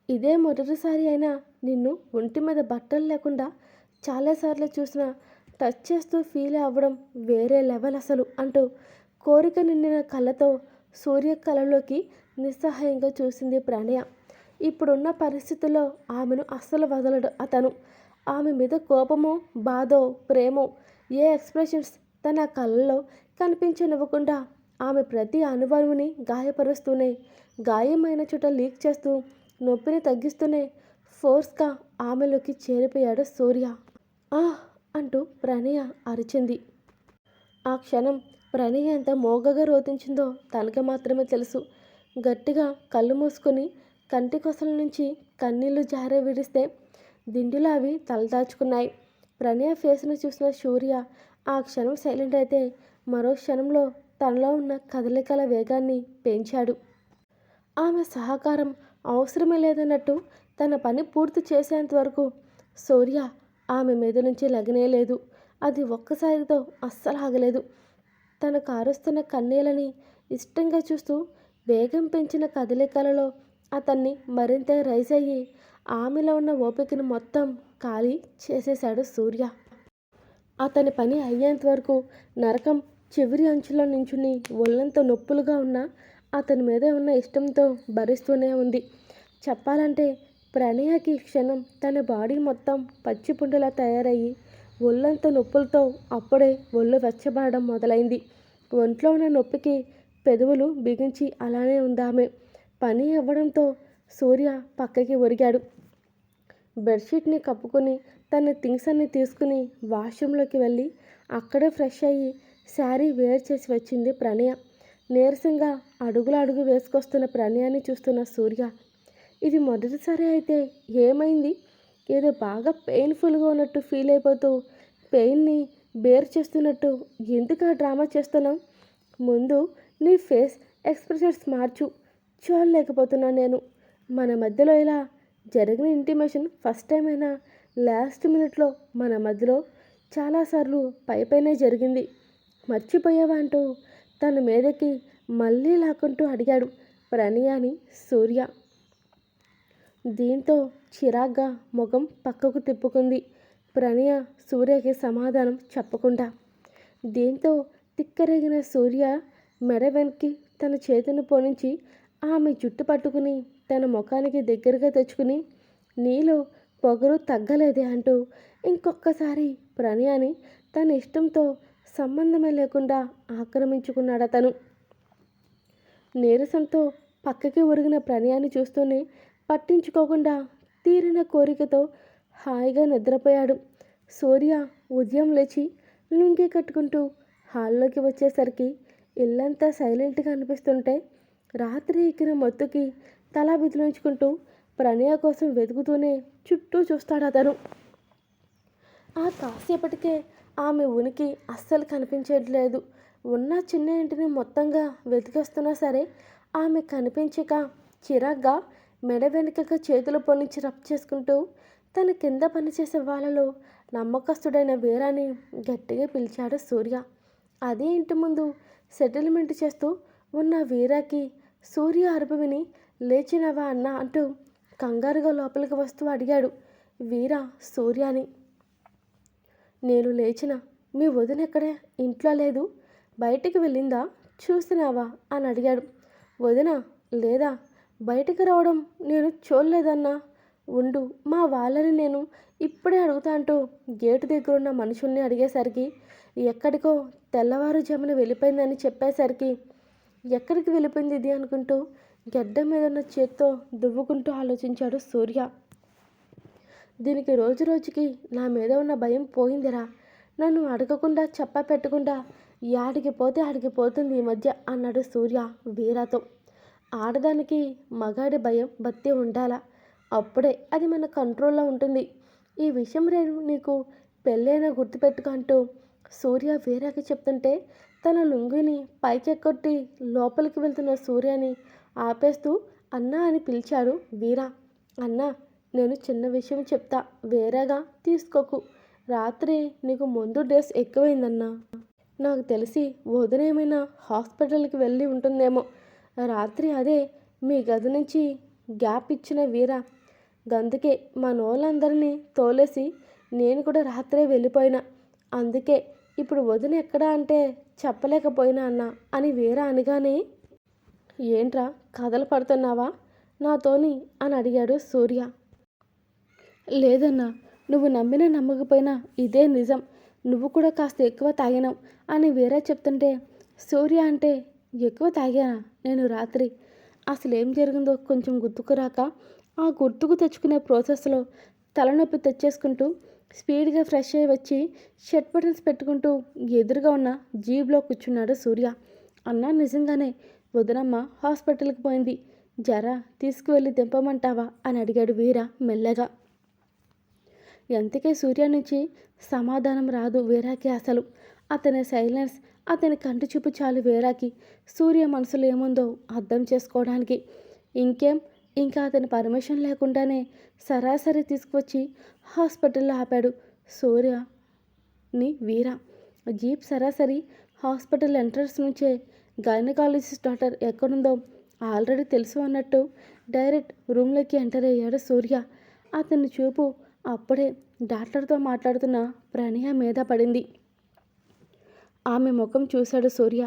ఇదే మొదటిసారి అయినా నిన్ను ఒంటి మీద బట్టలు లేకుండా చాలాసార్లు చూసిన టచ్ చేస్తూ ఫీల్ అవ్వడం వేరే లెవెల్ అసలు అంటూ కోరిక నిండిన కళ్ళతో సూర్య కళ్ళలోకి నిస్సహాయంగా చూసింది ప్రణయ. ఇప్పుడున్న పరిస్థితుల్లో ఆమెను అస్సలు వదలడు అతను. ఆమె మీద కోపమో బాధో ప్రేమో ఏ ఎక్స్ప్రెషన్స్ తన కళ్ళలో కనిపించనివ్వకుండా ఆమె ప్రతి అణువణువుని గాయపరుస్తూనే గాయమైన చోట లీక్ చేస్తూ నొప్పిని తగ్గిస్తూనే ఫోర్స్గా ఆమెలోకి చేరిపోయాడు సూర్య. అంటూ ప్రణయ అరిచింది. ఆ క్షణం ప్రణయ ఎంత మోగగా రోధించిందో తనకి మాత్రమే తెలుసు. గట్టిగా కళ్ళు మూసుకొని కంటి కొసల నుంచి కన్నీళ్లు జారే విడిస్తే దిండులో అవి తలదాచుకున్నాయి. ప్రణయ ఫేస్ను చూసిన సూర్య ఆ క్షణం సైలెంట్ అయితే మరో క్షణంలో తనలో ఉన్న కదలికల వేగాన్ని పెంచాడు. ఆమె సహకారం అవసరమే లేదన్నట్టు తన పని పూర్తి చేసేంత వరకు సూర్య ఆమె మీద నుంచి లగనేలేదు. అది ఒక్కసారితో అస్సలు ఆగలేదు. తన కారుస్తున్న కన్నీళ్ళని ఇష్టంగా చూస్తూ వేగం పెంచిన కదలికలలో అతన్ని మరింత రైజ్ అయ్యి ఆమెలో ఉన్న ఓపికను మొత్తం ఖాళీ చేసేశాడు సూర్య. అతని పని అయ్యేంత వరకు నరకం చివరి అంచులో నించుని ఒళ్ళంత నొప్పులుగా ఉన్న అతని మీద ఉన్న ఇష్టంతో భరిస్తూనే ఉంది. చెప్పాలంటే ప్రణయకి క్షణం తన బాడీ మొత్తం పచ్చిపుండులా తయారయ్యి ఒళ్ళంత నొప్పులతో అప్పుడే ఒళ్ళు వెచ్చబడడం మొదలైంది. ఒంట్లో ఉన్న నొప్పికి పెదవులు బిగించి అలానే ఉందామె. పని అవ్వడంతో సూర్య పక్కకి ఒరిగాడు. బెడ్షీట్ని కప్పుకొని తన థింగ్స్ అన్ని తీసుకుని వాష్రూమ్లోకి వెళ్ళి అక్కడే ఫ్రెష్ అయ్యి శారీ వేర్ చేసి వచ్చింది ప్రణయ. నీరసంగా అడుగు వేసుకొస్తున్న ప్రణయాన్ని చూస్తున్న సూర్య ఇది మొదటిసారి అయితే ఏమైంది? ఏదో బాగా పెయిన్ఫుల్గా ఉన్నట్టు ఫీల్ అయిపోతూ పెయిన్ని బేర్ చేస్తున్నట్టు ఎందుకు ఆ డ్రామా చేస్తున్నావు? ముందు నీ ఫేస్ ఎక్స్ప్రెషన్స్ మార్చు. చూడలేకపోతున్నాను నేను. మన మధ్యలో ఇలా జరిగిన ఇంటిమేషన్ ఫస్ట్ టైం అయినా లాస్ట్ మినిట్లో మన మధ్యలో చాలాసార్లు పైపైనే జరిగింది. మర్చిపోయావా అంటూ తన మీదకి మళ్ళీ లాక్కుంటూ అడిగాడు ప్రణయాని సూర్య. దీంతో చిరాగ్గా ముఖం పక్కకు తిప్పుకుంది ప్రణయ సూర్యకి సమాధానం చెప్పకుండా. దీంతో తిక్కరేగిన సూర్య మెడ వెనక్కి తన చేతిని పోనించి ఆమె జుట్టు పట్టుకుని తన ముఖానికి దగ్గరగా తెచ్చుకుని నీలో పొగరు తగ్గలేదే అంటూ ఇంకొకసారి ప్రణయాని తన ఇష్టంతో సంబంధమే లేకుండా ఆక్రమించుకున్నాడు అతను. నీరసంతో పక్కకి ఒరిగిన ప్రణయాన్ని చూస్తూనే పట్టించుకోకుండా తీరిన కోరికతో హాయిగా నిద్రపోయాడు. సూర్య ఉదయం లేచి లుంగీ కట్టుకుంటూ హాల్లోకి వచ్చేసరికి ఇల్లంతా సైలెంట్గా అనిపిస్తుంటే రాత్రి ఎక్కిన మత్తుకి తల బిదిలించుకుంటూ ప్రణయ కోసం వెతుకుతూనే చుట్టూ చూస్తాడు అతను. ఆ కాసేపటికే ఆమె ఉనికి అస్సలు కనిపించట్లేదు. ఉన్న చిన్న ఇంటిని మొత్తంగా వెతికేస్తున్నా సరే ఆమె కనిపించక చిరాగ్గా మెడ వెనుకగా చేతులు పొనించి రబ్ చేసుకుంటూ తన కింద పనిచేసే వాళ్ళలో నమ్మకస్తుడైన వీరాని గట్టిగా పిలిచాడు సూర్య. అదే ఇంటి ముందు సెటిల్మెంట్ చేస్తూ ఉన్న వీరాకి సూర్య అరుపు విని లేచినవా అన్న అంటూ కంగారుగా లోపలికి వస్తూ అడిగాడు వీర సూర్యాని. నేను లేచిన మీ వదిన ఎక్కడే? ఇంట్లో లేదు. బయటికి వెళ్ళిందా? చూసినావా అని అడిగాడు. వదిన లేదా? బయటికి రావడం నేను చూడలేదన్నా. ఉండు, మా వాళ్ళని నేను ఇప్పుడే అడుగుతా అంటూ గేటు దగ్గర ఉన్న మనుషుల్ని అడిగేసరికి ఎక్కడికో తెల్లవారుజామున వెళ్ళిపోయిందని చెప్పేసరికి ఎక్కడికి వెళ్ళిపోయింది ఇది అనుకుంటూ గడ్డం మీద ఉన్న చేత్తో దువ్వుకుంటూ ఆలోచించాడు సూర్య. దీనికి రోజు రోజుకి నా మీద ఉన్న భయం పోయిందిరా. నన్ను అడగకుండా చెప్ప పెట్టకుండా ఆడికి పోతే ఆడికి పోతుంది ఈ మధ్య అన్నాడు సూర్య వీరాతో. ఆడదానికి మగాడి భయం భక్తి ఉండాలా, అప్పుడే అది మన కంట్రోల్లో ఉంటుంది. ఈ విషయం నేను నీకు పెళ్ళైనా గుర్తుపెట్టుకో అంటూ సూర్య వీరాకి చెప్తుంటే తన లుంగిని పైకెక్కొట్టి లోపలికి వెళ్తున్న సూర్యని ఆపేస్తూ అన్నా అని పిలిచాడు వీరా. అన్నా, నేను చిన్న విషయం చెప్తా, వేరేగా తీసుకోకు. రాత్రి నీకు ముందు డేస్ ఎక్కువైందన్నా. నాకు తెలిసి వదిన ఏమైనా హాస్పిటల్కి వెళ్ళి ఉంటుందేమో. రాత్రి అదే మీ గది నుంచి గ్యాప్ ఇచ్చిన వీరా. గందుకే మనోళ్ళందరినీ తోలేసి నేను కూడా రాత్రే వెళ్ళిపోయినా. అందుకే ఇప్పుడు వదిన ఎక్కడా అంటే చెప్పలేకపోయినా అన్నా అని వీరా అనగానే, ఏంట్రా కథలు పడుతున్నావా నాతోని అని అడిగాడు సూర్య. లేదన్నా, నువ్వు నమ్మినా నమ్మకపోయినా ఇదే నిజం. నువ్వు కూడా కాస్త ఎక్కువ తాగినావు అని వీరా చెప్తుంటే సూర్య అంటే ఎక్కువ తాగానా నేను రాత్రి? అసలు ఏం జరిగిందో కొంచెం గుర్తుకురాక ఆ గుర్తుకు తెచ్చుకునే ప్రాసెస్లో తలనొప్పి తెచ్చేసుకుంటూ స్పీడ్గా ఫ్రెష్ అయ్యి వచ్చి షర్ట్ బటన్స్ పెట్టుకుంటూ ఎదురుగా ఉన్న జీబ్లో కూర్చున్నాడు సూర్య. అన్నా, నిజంగానే వదినమ్మ హాస్పిటల్కి పోయింది. జరా తీసుకువెళ్ళి దింపమంటావా అని అడిగాడు వీర మెల్లగా. ఎంతకే సూర్య నుంచి సమాధానం రాదు వీరాకి. అసలు అతని సైలెన్స్, అతని కంటి చూపు చాలు వీరాకి సూర్య మనసులో ఏముందో అర్థం చేసుకోవడానికి. ఇంకా అతని పర్మిషన్ లేకుండానే సరాసరి తీసుకువచ్చి హాస్పిటల్లో ఆపాడు సూర్యని వీర. జీప్ సరాసరి హాస్పిటల్ ఎంట్రన్స్ నుంచే గైనకాలజిస్ట్ డాక్టర్ ఎక్కడుందో ఆల్రెడీ తెలుసు అన్నట్టు డైరెక్ట్ రూమ్లోకి ఎంటర్ అయ్యాడు సూర్య. అతని చూపు అప్పుడే డాక్టర్తో మాట్లాడుతున్న ప్రణయ మీద పడింది. ఆమె ముఖం చూశాడు సూర్య.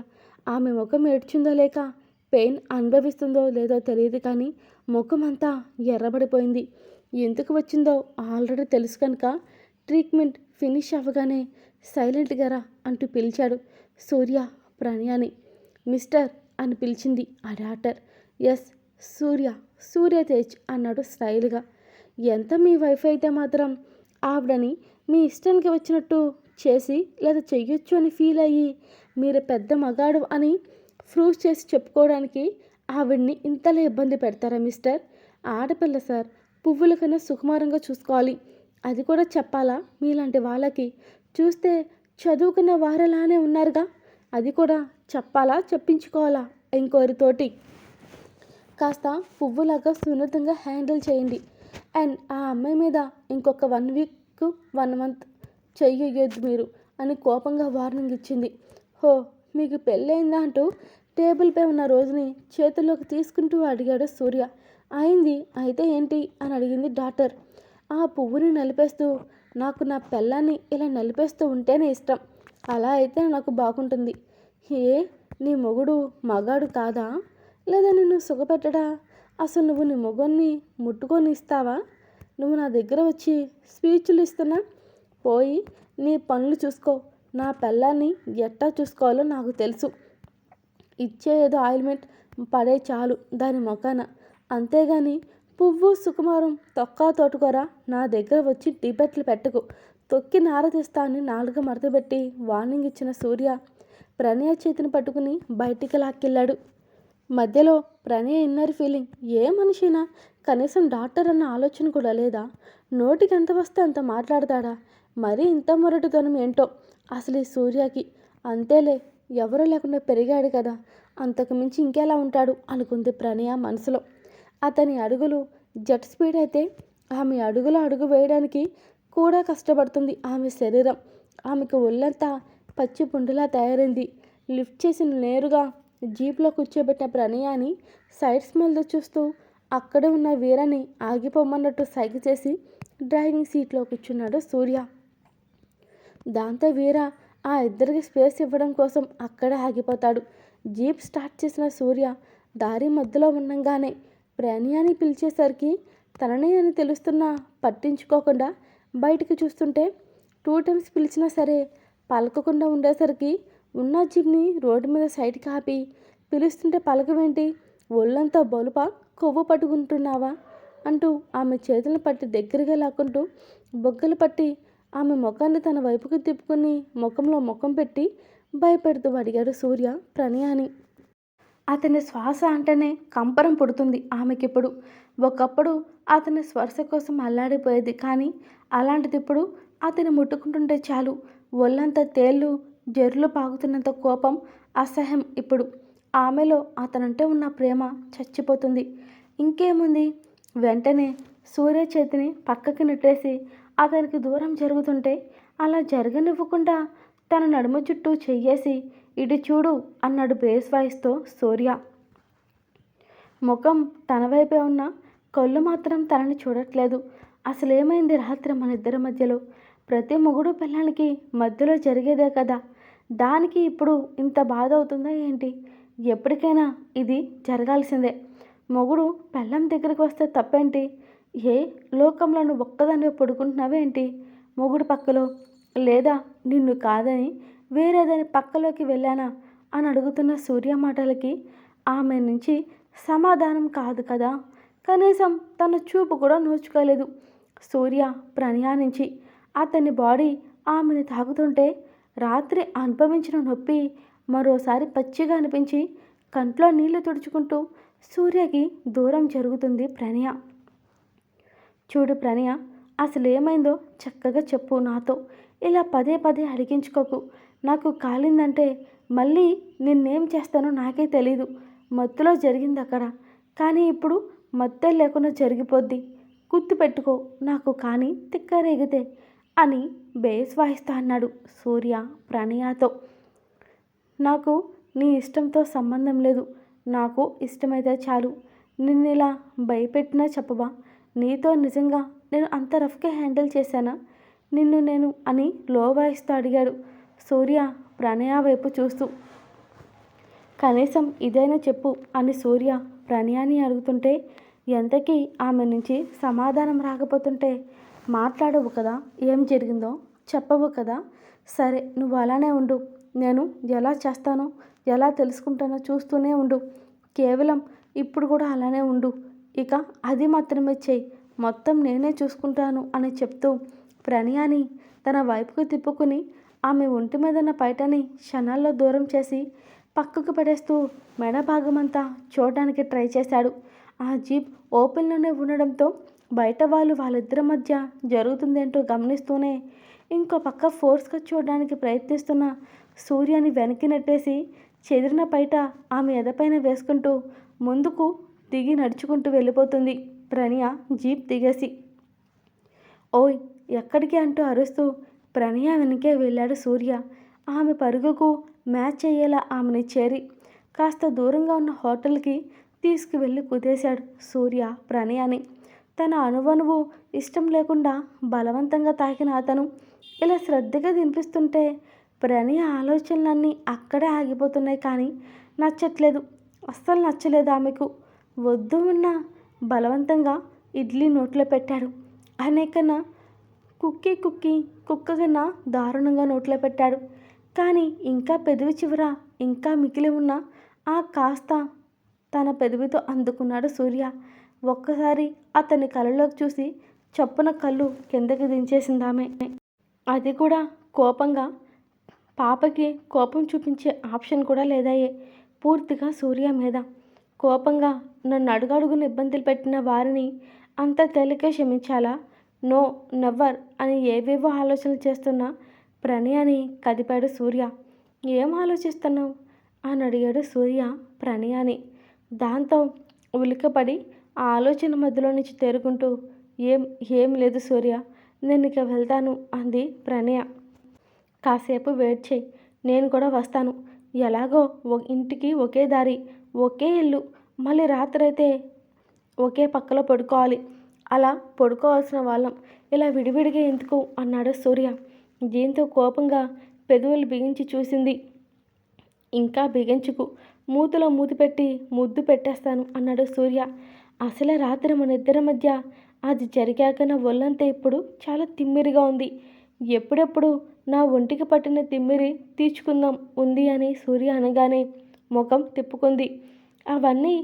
ఆమె ముఖం ఏడ్చిందో లేక పెయిన్ అనుభవిస్తుందో లేదో తెలియదు కానీ ముఖం అంతా ఎర్రబడిపోయింది. ఎందుకు వచ్చిందో ఆల్రెడీ తెలుసు కనుక ట్రీట్మెంట్ ఫినిష్ అవ్వగానే సైలెంట్గా రా అంటూ పిలిచాడు సూర్య ప్రణయాని. మిస్టర్ అని పిలిచింది ఆ డాక్టర్. ఎస్ సూర్య తేజ్ అన్నాడు స్టైల్గా. ఎంత మీ వైఫ్ అయితే మాత్రం ఆవిడని మీ ఇష్టానికి వచ్చినట్టు చేసి లేదా చెయ్యొచ్చు అని ఫీల్ అయ్యి మీరు పెద్ద మగాడు అని ప్రూవ్ చేసి చెప్పుకోవడానికి ఆవిడ్ని ఇంతలా ఇబ్బంది పెడతారా మిస్టర్? ఆడపిల్ల సార్, పువ్వుల కన్నా సుకుమారంగా చూసుకోవాలి. అది కూడా చెప్పాలా మీలాంటి వాళ్ళకి? చూస్తే చదువుకున్న వారలానే ఉన్నారుగా, అది కూడా చెప్పాలా చెప్పించుకోవాలా ఇంకోరితోటి? కాస్త పువ్వులాగా సున్నితంగా హ్యాండిల్ చేయండి. అండ్ ఆ అమ్మాయి మీద ఇంకొక 1 వీక్ 1 మంత్ చెయ్యొద్దు మీరు అని కోపంగా వార్నింగ్ ఇచ్చింది. హో, మీకు పెళ్ళయిందా అంటూ టేబుల్పై ఉన్న రోజుని చేతుల్లోకి తీసుకుంటూ అడిగాడు సూర్య. అయింది, అయితే ఏంటి అని అడిగింది డాక్టర్. ఆ పువ్వుని నలిపేస్తూ, నాకు నా పెళ్ళాన్ని ఇలా నలిపేస్తూ ఉంటేనే ఇష్టం. అలా అయితే నాకు బాగుంటుంది. ఏ నీ మొగుడు మగాడు కాదా? లేదా నిన్ను సుఖపెట్టడా? అసలు నువ్వు నీ మొగుడిని ముట్టుకొని ఇస్తావా? నువ్వు నా దగ్గర వచ్చి స్పీచ్లు ఇస్తున్నా? పోయి నీ పనులు చూసుకో. నా పెళ్ళాన్ని ఎట్టా చూసుకోవాలో నాకు తెలుసు. ఇచ్చే ఏదో ఆయిల్మెంట్ పడే చాలు దాని మొఖాన. అంతేగాని పువ్వు సుకుమారం తొక్కా తోటుకోరా నా దగ్గర వచ్చి టిబెట్లు పెట్టకు. తొక్కి నారదీస్తా అని నాలుగు మడతపెట్టి వార్నింగ్ ఇచ్చిన సూర్య ప్రణయ చేతిని పట్టుకుని బయటికి లాక్కెళ్ళాడు. మధ్యలో ప్రణయ ఇన్నర్ ఫీలింగ్, ఏ మనిషినా కనీసం డాక్టర్ అన్న ఆలోచన కూడా లేదా? నోటికి ఎంత వస్తే అంత మాట్లాడతాడా? మరీ ఇంత మొరటుతనం ఏంటో అసలు ఈ సూర్యకి. అంతేలే, ఎవరూ లేకుండా పెరిగాడు కదా, అంతకు మించి ఇంకెలా ఉంటాడు అనుకుంది ప్రణయ మనసులో. అతని అడుగులు జెట్ స్పీడ్ అయితే ఆమె అడుగులో అడుగు వేయడానికి కూడా కష్టపడుతుంది ఆమె శరీరం. ఆమెకు ఒళ్ళంతా పచ్చి పుండులా తయారైంది. లిఫ్ట్ చేసి నేరుగా జీప్లో కూర్చోబెట్టిన ప్రణయాని సైడ్ స్మెల్తో చూస్తూ అక్కడే ఉన్న వీరని ఆగిపోమన్నట్టు సైగ చేసి డ్రైవింగ్ సీట్లో కూర్చున్నాడు సూర్య. దాంతో వీర ఆ ఇద్దరికి స్పేస్ ఇవ్వడం కోసం అక్కడే ఆగిపోతాడు. జీప్ స్టార్ట్ చేసిన సూర్య దారి మధ్యలో ఉండంగానే ప్రణయాన్ని పిలిచేసరికి తననే అని తెలుస్తున్నా పట్టించుకోకుండా బయటికి చూస్తుంటే 2 టైమ్స్ పిలిచినా సరే పలకకుండా ఉండేసరికి ఉన్న జీప్ని రోడ్డు మీద సైడ్కి ఆపి పిలుస్తుంటే పలకవేంటి, ఒళ్ళంతా బలుప కొవ్వు పట్టుకుంటున్నావా అంటూ ఆమె చేతులను పట్టి దగ్గరగా లాక్కుంటూ బొగ్గలు పట్టి ఆమె ముఖాన్ని తన వైపుకు తిప్పుకుని ముఖంలో ముఖం పెట్టి భయపెడుతూ అడిగాడు సూర్య ప్రణయాని. అతని శ్వాస అంటేనే కంపరం పుడుతుంది ఆమెకిప్పుడు. ఒకప్పుడు అతని స్పర్శ కోసం అల్లాడిపోయేది, కానీ అలాంటిది ఇప్పుడు అతని ముట్టుకుంటుంటే చాలు ఒళ్ళంతా తేళ్ళు జర్రులు పాకుతున్నంత కోపం, అసహ్యం. ఇప్పుడు ఆమెలో అతనంటే ఉన్న ప్రేమ చచ్చిపోతుంది. ఇంకేముంది? వెంటనే సూర్య చేతిని పక్కకి నెట్టేసి అతనికి దూరం జరుగుతుంటే అలా జరగనివ్వకుండా తన నడుము చుట్టూ చెయ్యేసి ఇటు చూడు అన్నాడు బేస్ వాయిస్తో సూర్య. ముఖం తన వైపే ఉన్న కళ్ళు మాత్రం తనని చూడట్లేదు. అసలేమైంది రాత్రి మన ఇద్దరి మధ్యలో? ప్రతి మొగుడు పిల్లలకి మధ్యలో జరిగేదే కదా, దానికి ఇప్పుడు ఇంత బాధ అవుతుందా ఏంటి? ఎప్పటికైనా ఇది జరగాల్సిందే. మొగుడు పెళ్ళం దగ్గరికి వస్తే తప్పేంటి? ఏ లోకంలో నువ్వు ఒక్కదాన్ని పడుకుంటున్నావేంటి మొగుడు పక్కలో? లేదా నిన్ను కాదని వేరేదని పక్కలోకి వెళ్ళానా అని అడుగుతున్న సూర్య మాటలకి ఆమె నుంచి సమాధానం కాదు కదా, కనీసం తన చూపు కూడా నోచుకోలేదు సూర్య ప్రణయా నుంచి. అతని బాడీ ఆమెను తాకుతుంటే రాత్రి అనుభవించిన నొప్పి మరోసారి పచ్చిగా అనిపించి కంట్లో నీళ్లు తుడుచుకుంటూ సూర్యకి దూరం జరుగుతుంది ప్రణయ. చూడు ప్రణయ, అసలేమైందో చక్కగా చెప్పు నాతో. ఇలా పదే పదే అడిగించుకోకు. నాకు కాలిందంటే మళ్ళీ నిన్నేం చేస్తానో నాకే తెలీదు. మత్తులో జరిగింది అక్కడ, కానీ ఇప్పుడు మత్తే లేకుండా జరిగిపోద్ది. గుర్తుపెట్టుకో, నాకు కానీ తిక్కరేగితే అని బేస్ వాయిస్తా అన్నాడు సూర్య ప్రణయతో. నాకు నీ ఇష్టంతో సంబంధం లేదు. నాకు ఇష్టమైతే చాలు. నిన్నిలా భయపెట్టినా చెప్పవా? నీతో నిజంగా నేను అంత రఫ్గా హ్యాండిల్ చేశానా నిన్ను నేను అని లో వాయిస్తో అడిగాడు సూర్య ప్రణయ వైపు చూస్తూ. కనీసం ఇదైనా చెప్పు అని సూర్య ప్రణయాన్ని అడుగుతుంటే ఎంతకీ ఆమె నుంచి సమాధానం రాకపోతుంటే మాట్లాడవు కదా, ఏం జరిగిందో చెప్పవు కదా. సరే, నువ్వు అలానే ఉండు. నేను ఎలా చేస్తానో ఎలా తెలుసుకుంటానో చూస్తూనే ఉండు. కేవలం ఇప్పుడు కూడా అలానే ఉండు. ఇక అది మాత్రమే చెయ్యి. మొత్తం నేనే చూసుకుంటాను అని చెప్తూ ప్రణయాని తన వైపుకు తిప్పుకుని ఆమె ఒంటి మీదన్న పైటని క్షణాల్లో దూరం చేసి పక్కకు పడేస్తూ మెడ భాగమంతా చూడడానికి ట్రై చేశాడు. ఆ జీప్ ఓపెన్లోనే ఉండడంతో బయట వాళ్ళిద్దరి మధ్య జరుగుతుందేంటో గమనిస్తూనే ఇంకో పక్క ఫోర్స్గా చూడడానికి ప్రయత్నిస్తున్న సూర్యని వెనక్కి నెట్టేసి చెదిరిన పైట ఆమె ఎదపైన వేసుకుంటూ ముందుకు దిగి నడుచుకుంటూ వెళ్ళిపోతుంది ప్రణయ జీప్ దిగేసి. ఓయ్ ఎక్కడికి అంటూ అరుస్తూ ప్రణయ వెనకే వెళ్ళాడు సూర్య. ఆమె పరుగుకు మ్యాచ్ అయ్యేలా ఆమెని చేరి కాస్త దూరంగా ఉన్న హోటల్కి తీసుకువెళ్ళి కుదేశాడు సూర్య ప్రణయాని. తన అణువణువు ఇష్టం లేకుండా బలవంతంగా తాకిన అతను ఇలా శ్రద్ధగా తినిపిస్తుంటే ప్రణయ ఆలోచనలన్నీ అక్కడే ఆగిపోతున్నాయి, కానీ నచ్చట్లేదు. అస్సలు నచ్చలేదు ఆమెకు. వద్దు ఉన్న బలవంతంగా ఇడ్లీ నోట్లో పెట్టాడు. అనేకన్నా కుక్కకన్నా దారుణంగా నోట్లో పెట్టాడు. కానీ ఇంకా పెదవి చివర ఇంకా మిగిలి ఉన్న ఆ కాస్త తన పెదవితో అందుకున్నాడు సూర్య. ఒక్కసారి అతని కళ్ళలోకి చూసి చప్పున కళ్ళు కిందకి దించేసిందామె. అది కూడా కోపంగా. పాపకి కోపం చూపించే ఆప్షన్ కూడా లేదాయే పూర్తిగా సూర్య మీద. కోపంగా నన్ను అడుగడుగున ఇబ్బందులు పెట్టిన వారిని అంత తేలిక క్షమించాలా? నో, నెవర్ అని ఏవేవో ఆలోచనలు చేస్తున్న ప్రణయాని కదిపాడు సూర్య. ఏం ఆలోచిస్తున్నావు అని అడిగాడు సూర్య ప్రణయాని. దాంతో ఉలికపడి ఆ ఆలోచన మధ్యలో నుంచి తేరుకుంటూ ఏం లేదు సూర్య, నేను ఇక వెళ్తాను అంది ప్రణయ. కాసేపు వెయిట్ చేయి, నేను కూడా వస్తాను. ఎలాగో ఇంటికి ఒకే దారి, ఒకే ఇల్లు, మళ్ళీ రాత్రైతే ఒకే పక్కలో పడుకోవాలి. అలా పడుకోవాల్సిన వాళ్ళం ఇలా విడివిడిగా ఎందుకు అన్నాడు సూర్య. దీంతో కోపంగా పెదవులు బిగించి చూసింది. ఇంకా బిగించుకు, మూతిలో మూతి పెట్టి ముద్దు పెట్టేస్తాను అన్నాడు సూర్య. అసలే రాత్రి మన ఇద్దరి మధ్య అది జరిగాక నా ఒళ్ళంతా ఇప్పుడు చాలా తిమ్మిరిగా ఉంది. ఎప్పుడెప్పుడు నా ఒంటికి పట్టిన తిమ్మిరి తీర్చుకుందాం ఉంది అని సూర్య అనగానే ముఖం తిప్పుకుంది. అవన్నీ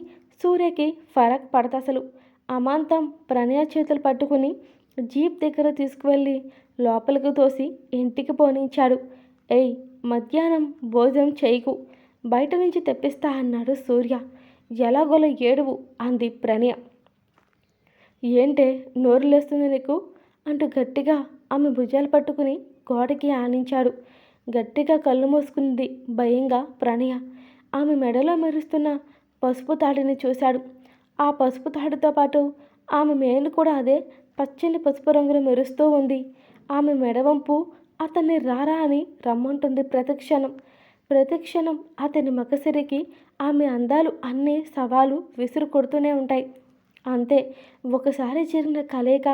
సూర్యకి ఫరక్ పడతసలు. అమాంతం ప్రణయ చేతులు పట్టుకుని జీప్ దగ్గర తీసుకువెళ్ళి లోపలికి తోసి ఇంటికి పోనించాడు. ఏయ్, మధ్యాహ్నం భోజనం చేయకు, బయట నుంచి తెప్పిస్తా అన్నాడు సూర్య. ఎలాగోలా ఏడువు అంది ప్రణయ. ఏంటే నోరు లేస్తుంది నీకు అంటూ గట్టిగా ఆమె భుజాలు పట్టుకుని గోడకి ఆనించాడు. గట్టిగా కళ్ళు మూసుకుంది భయంగా ప్రణయ. ఆమె మెడలో మెరుస్తున్న పసుపు తాడిని చూశాడు. ఆ పసుపు తాడుతో పాటు ఆమె మేలు కూడా అదే పచ్చని పసుపు రంగును మెరుస్తూ ఉంది. ఆమె మెడవంపు అతన్ని రారా అని రమ్మంటుంది ప్రతిక్షణం. ప్రతిక్షణం అతని మగసిరికి ఆమె అందాలు అన్నీ సవాలు విసురు కొడుతూనే ఉంటాయి. అంతే, ఒకసారి జరిగిన కలయిక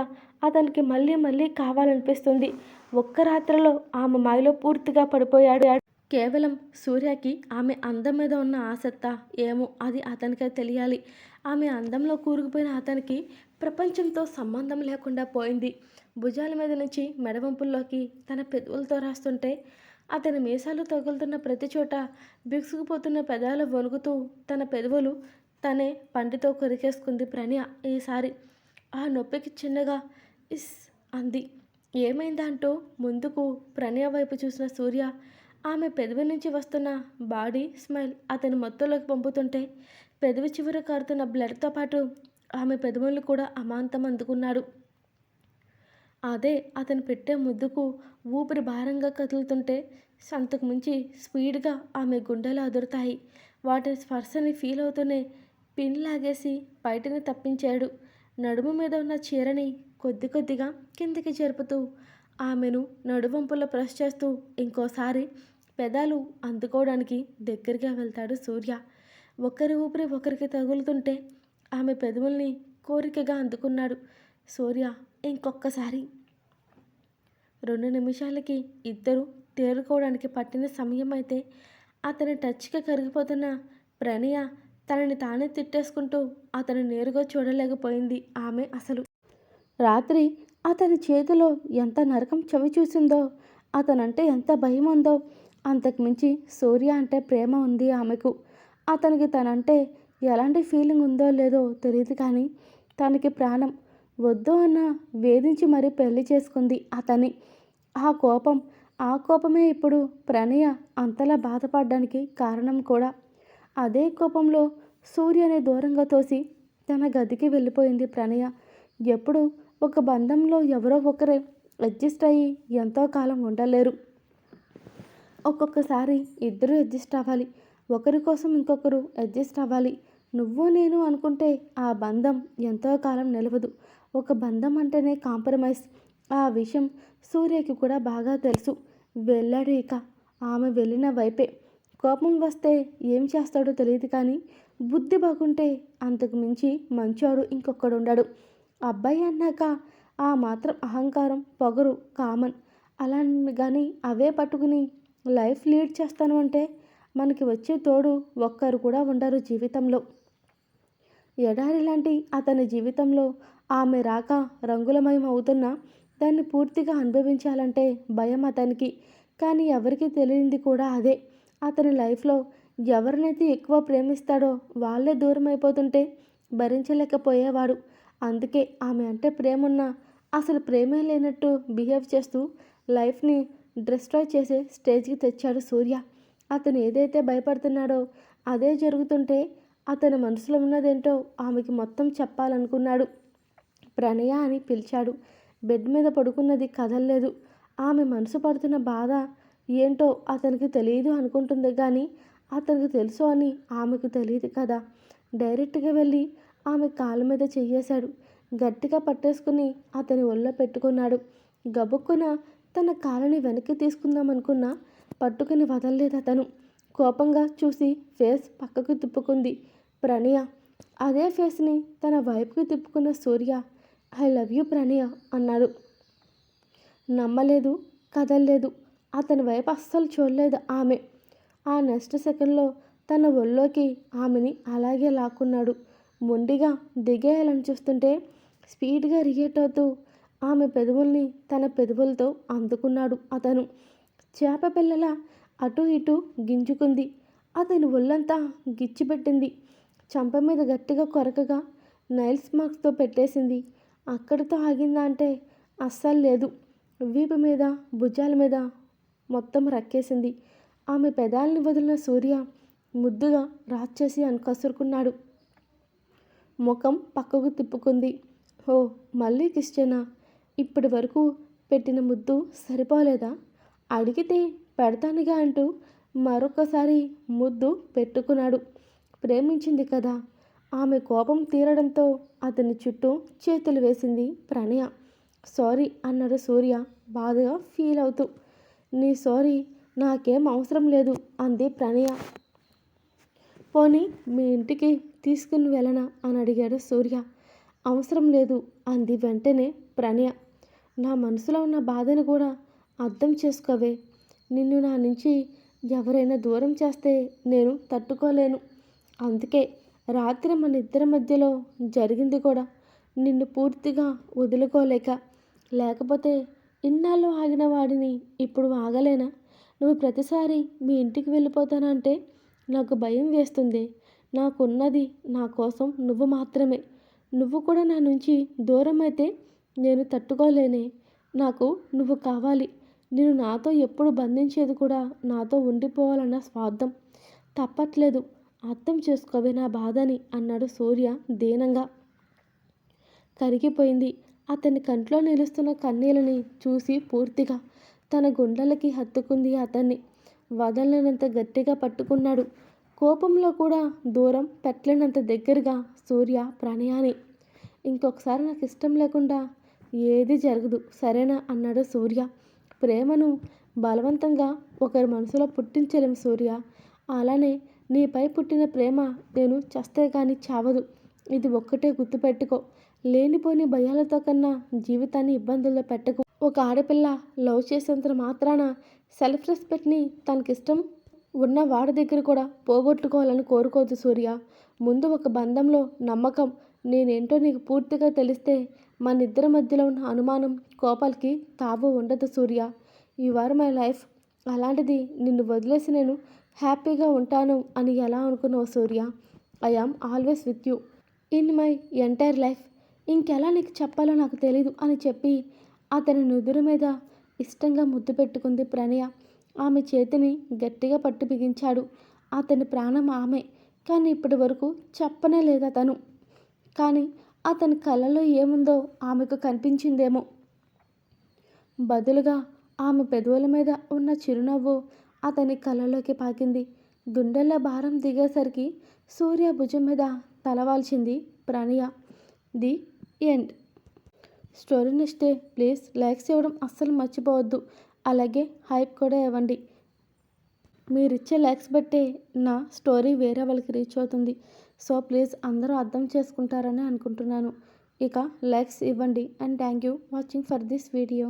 అతనికి మళ్ళీ మళ్ళీ కావాలనిపిస్తుంది. ఒక్క రాత్రిలో ఆమె మాయలో పూర్తిగా పడిపోయాడు. కేవలం సూర్యకి ఆమె అందం మీద ఉన్న ఆసక్త ఏమో అది అతనికే తెలియాలి. ఆమె అందంలో కూరుకుపోయిన అతనికి ప్రపంచంతో సంబంధం లేకుండా పోయింది. భుజాల మీద నుంచి మెడవంపుల్లోకి తన పెదవులతో రాస్తుంటే అతని మీసాలు తగులుతున్న ప్రతి చోట బిగుసుకుపోతున్న పెదాలు వణుకుతూ తన పెదవులు తనే పంటితో కొరికేసుకుంది ప్రణయ. ఈసారి ఆ నొప్పికి చిన్నగా ఇస్ అంది. ఏమైందా అంటూ ముందుకు ప్రణయ వైపు చూసిన సూర్య ఆమె పెదవి నుంచి వస్తున్న బాడీ స్మైల్ అతని మత్తులోకి పంపుతుంటే పెదవి చివర కారుతున్న బ్లడ్తో పాటు ఆమె పెదవులు కూడా అమాంతం అందుకున్నాడు. అదే అతను పెట్టే ముద్దుకు ఊపిరి భారంగా కదులుతుంటే అంతకు మించి స్పీడ్గా ఆమె గుండెలు అదురుతాయి. వాటి స్పర్శని ఫీల్ అవుతూనే పిన్ లాగేసి బయటని తప్పించాడు. నడుము మీద ఉన్న చీరని కొద్ది కొద్దిగా కిందికి జరుపుతూ ఆమెను నడువంపులో ప్రెస్ చేస్తూ ఇంకోసారి పెదాలు అందుకోవడానికి దగ్గరగా వెళ్తాడు సూర్య. ఒకరి ఊపిరి ఒకరికి తగులుతుంటే ఆమె పెదవుల్ని కోరికగా అందుకున్నాడు సూర్య. ఇంకొకసారి 2 నిమిషాలకి ఇద్దరు తేరుకోవడానికి పట్టిన సమయం అయితే అతని టచ్కి కరిగిపోతున్న ప్రణయ తనని తానే తిట్టేసుకుంటూ అతను నేరుగా చూడలేకపోయింది. ఆమె అసలు రాత్రి అతని చేతిలో ఎంత నరకం చవి చూసిందో, అతనంటే ఎంత భయం ఉందో, అంతకుమించి సూర్య అంటే ప్రేమ ఉంది ఆమెకు. అతనికి తనంటే ఎలాంటి ఫీలింగ్ ఉందో లేదో తెలియదు కానీ తనకి ప్రాణం. వద్దు అన్న వేధించి మరీ పెళ్లి చేసుకుంది అతన్ని. ఆ కోపమే ఇప్పుడు ప్రణయ అంతలా బాధపడడానికి కారణం కూడా. అదే కోపంలో సూర్యని దూరంగా తోసి తన గదికి వెళ్ళిపోయింది ప్రణయ. ఎప్పుడు ఒక బంధంలో ఎవరో ఒకరే అడ్జస్ట్ అయ్యి ఎంతో కాలం ఉండలేరు. ఒక్కొక్కసారి ఇద్దరు అడ్జస్ట్ అవ్వాలి. ఒకరి కోసం ఇంకొకరు అడ్జస్ట్ అవ్వాలి. నువ్వు నేను అనుకుంటే ఆ బంధం ఎంతో కాలం నిలవదు. ఒక బంధం అంటేనే కాంప్రమైజ్. ఆ విషయం సూర్యకి కూడా బాగా తెలుసు. వెళ్ళాడు ఇక ఆమె వెళ్ళిన వైపే. కోపం వస్తే ఏం చేస్తాడో తెలియదు కానీ బుద్ధి బాగుంటే అంతకు మించి మంచోడు ఇంకొకడుండడు. అబ్బాయి అన్నాక ఆ మాత్రం అహంకారం పొగరు కామన్. అలా కానీ అవే పట్టుకుని లైఫ్ లీడ్ చేస్తాను అంటే మనకి వచ్చే తోడు ఒక్కరు కూడా ఉండరు జీవితంలో. ఎడారి లాంటి అతని జీవితంలో ఆమె రాక రంగులమయం అవుతున్నా దాన్ని పూర్తిగా అనుభవించాలంటే భయం అతనికి. కానీ ఎవరికి తెలియంది కూడా అదే. అతని లైఫ్లో ఎవరినైతే ఎక్కువ ప్రేమిస్తాడో వాళ్ళే దూరం అయిపోతుంటే భరించలేకపోయేవాడు. అందుకే ఆమె అంటే ప్రేమున్నా అసలు ప్రేమే లేనట్టు బిహేవ్ చేస్తూ లైఫ్ని డిస్ట్రాయ్ చేసే స్టేజ్కి తెచ్చాడు సూర్య. అతను ఏదైతే భయపడుతున్నాడో అదే జరుగుతుంటే అతని మనసులో ఉన్నదేంటో ఆమెకి మొత్తం చెప్పాలనుకున్నాడు. ప్రణయ అని పిలిచాడు. బెడ్ మీద పడుకున్నది కదలలేదు. ఆమె మనసు పడుతున్న బాధ ఏంటో అతనికి తెలియదు అనుకుంటుంది కానీ అతనికి తెలుసు అని ఆమెకు తెలియదు కదా. డైరెక్ట్గా వెళ్ళి ఆమె కాళ్ళ మీద చెయ్యేశాడు. గట్టిగా పట్టేసుకుని అతని ఒళ్ళో పెట్టుకున్నాడు. గబుక్కున తన కాళ్ళని వెనక్కి తీసుకుందామనుకున్నా పట్టుకుని వదలలేదు అతను. కోపంగా చూసి ఫేస్ పక్కకు తిప్పుకుంది ప్రణయ. అదే ఫేస్ని తన వైపుకి తిప్పుకున్న సూర్య ఐ లవ్ యూ ప్రణయ అన్నాడు. నమ్మలేదు, కదలలేదు. అతని వైపు అస్సలు చూడలేదు ఆమె. ఆ నెక్స్ట్ సెకండ్లో తన ఒళ్ళోకి ఆమెని అలాగే లాక్కున్నాడు. మొండిగా దిగేయాలని చూస్తుంటే స్పీడ్గా రియేట్ అవుతూ ఆమె పెదవుల్ని తన పెదవులతో అందుకున్నాడు అతను. చేప పిల్లల అటు ఇటు గింజుకుంది. అతని ఒళ్ళంతా గిచ్చిపెట్టింది. చంప మీద గట్టిగా కొరకగా నైల్స్ మార్క్స్తో పెట్టేసింది. అక్కడితో ఆగిందా అంటే అస్సలు లేదు. వీపు మీద భుజాల మీద మొత్తం రక్కేసింది. ఆమె పెదాలని వదిలిన సూర్య ముద్దుగా రాచేసి కసురుకున్నాడు. ముఖం పక్కకు తిప్పుకుంది. ఓ మళ్ళీ కిశ్చేనా? ఇప్పటి వరకు పెట్టిన ముద్దు సరిపోలేదా? అడిగితే పెడతానుగా అంటూ మరొకసారి ముద్దు పెట్టుకున్నాడు. ప్రేమించింది కదా. ఆమె కోపం తీరడంతో అతని చుట్టూ చేతులు వేసింది ప్రణయ. సారీ అన్నాడు సూర్య బాధగా ఫీల్ అవుతూ. నీ సారీ నాకేం అవసరం లేదు అంది ప్రణయ. పోనీ మీ ఇంటికి తీసుకుని వెళ్ళనా అని అడిగాడు సూర్య. అవసరం లేదు అంది వెంటనే ప్రణయ. నా మనసులో ఉన్న బాధను కూడా అర్థం చేసుకోవే. నిన్ను నా నుంచి ఎవరైనా దూరం చేస్తే నేను తట్టుకోలేను. అందుకే రాత్రి మన ఇద్దరి మధ్యలో జరిగింది కూడా నిన్ను పూర్తిగా వదులుకోలేక. లేకపోతే ఇన్నాళ్ళు ఆగిన వాడిని ఇప్పుడు ఆగలేనా? నువ్వు ప్రతిసారి మీ ఇంటికి వెళ్ళిపోతానంటే నాకు భయం వేస్తుంది. నాకున్నది నా కోసం నువ్వు మాత్రమే. నువ్వు కూడా నా నుంచి దూరం అయితే నేను తట్టుకోలేనే. నాకు నువ్వు కావాలి. నేను నాతో ఎప్పుడు బంధించేది కూడా నాతో ఉండిపోవాలన్న స్వార్థం. తప్పట్లేదు. అర్థం చేసుకోవే నా బాధని అన్నాడు సూర్య దీనంగా. కరిగిపోయింది. అతని కంట్లో నిలుస్తున్న కన్నీళ్ళని చూసి పూర్తిగా తన గుండెలకి హత్తుకుంది. అతన్ని వదలనంత గట్టిగా పట్టుకున్నాడు. కోపంలో కూడా దూరం పెట్టలేనంత దగ్గరగా సూర్య ప్రణయాన్ని. ఇంకొకసారి నాకు ఇష్టం లేకుండా ఏది జరగదు సరేనా అన్నాడు సూర్య. ప్రేమను బలవంతంగా ఒకరి మనసులో పుట్టించలేము సూర్య. అలానే నీపై పుట్టిన ప్రేమ నేను చస్తే కానీ చావదు. ఇది ఒక్కటే గుర్తుపెట్టుకో. లేనిపోని భయాలతో కన్నా జీవితాన్ని ఇబ్బందుల్లో పెట్టకు. ఒక ఆడపిల్ల లవ్ చేసేంత మాత్రాన సెల్ఫ్ రెస్పెక్ట్ని తనకిష్టం ఉన్న వాడి దగ్గర కూడా పోగొట్టుకోవాలని కోరుకోవద్దు సూర్య. ముందు ఒక బంధంలో నమ్మకం నేనేంటో నీకు పూర్తిగా తెలిస్తే మన ఇద్దరి మధ్యలో ఉన్న అనుమానం కోపాలకి తావు ఉండదు Surya. You are my life. అలాంటిది నిన్ను వదిలేసి నేను హ్యాపీగా ఉంటాను అని ఎలా అనుకున్నావు Surya? I am always with you in my entire life. ఇంకెలా నీకు చెప్పాలో నాకు తెలీదు అని చెప్పి అతని నుదురు మీద ఇష్టంగా ముద్దు పెట్టుకుంది ప్రణయ. ఆమె చేతిని గట్టిగా పట్టు బిగించాడు. అతని ప్రాణం ఆమె. కానీ ఇప్పటి వరకు చెప్పనే లేదు అతను. కానీ అతని కళ్ళలో ఏముందో ఆమెకు కనిపించిందేమో. బదులుగా ఆమె పెదవుల మీద ఉన్న చిరునవ్వు అతని కళ్ళలోకి పాకింది. గుండెల్లో భారం దిగేసరికి సూర్య భుజం మీద తలవాల్చింది ప్రణయ. The end. స్టోరీ నచ్చితే ప్లీజ్ లైక్స్ ఇవ్వడం అస్సలు మర్చిపోవద్దు. అలాగే హైప్ కూడా ఇవ్వండి. మీరిచ్చే లైక్స్ బట్టే నా స్టోరీ వేరే వాళ్ళకి రీచ్ అవుతుంది. సో ప్లీజ్ అందరూ అర్థం చేసుకుంటారని అనుకుంటున్నాను. ఇక లైక్స్ ఇవ్వండి. And thank you watching for this video.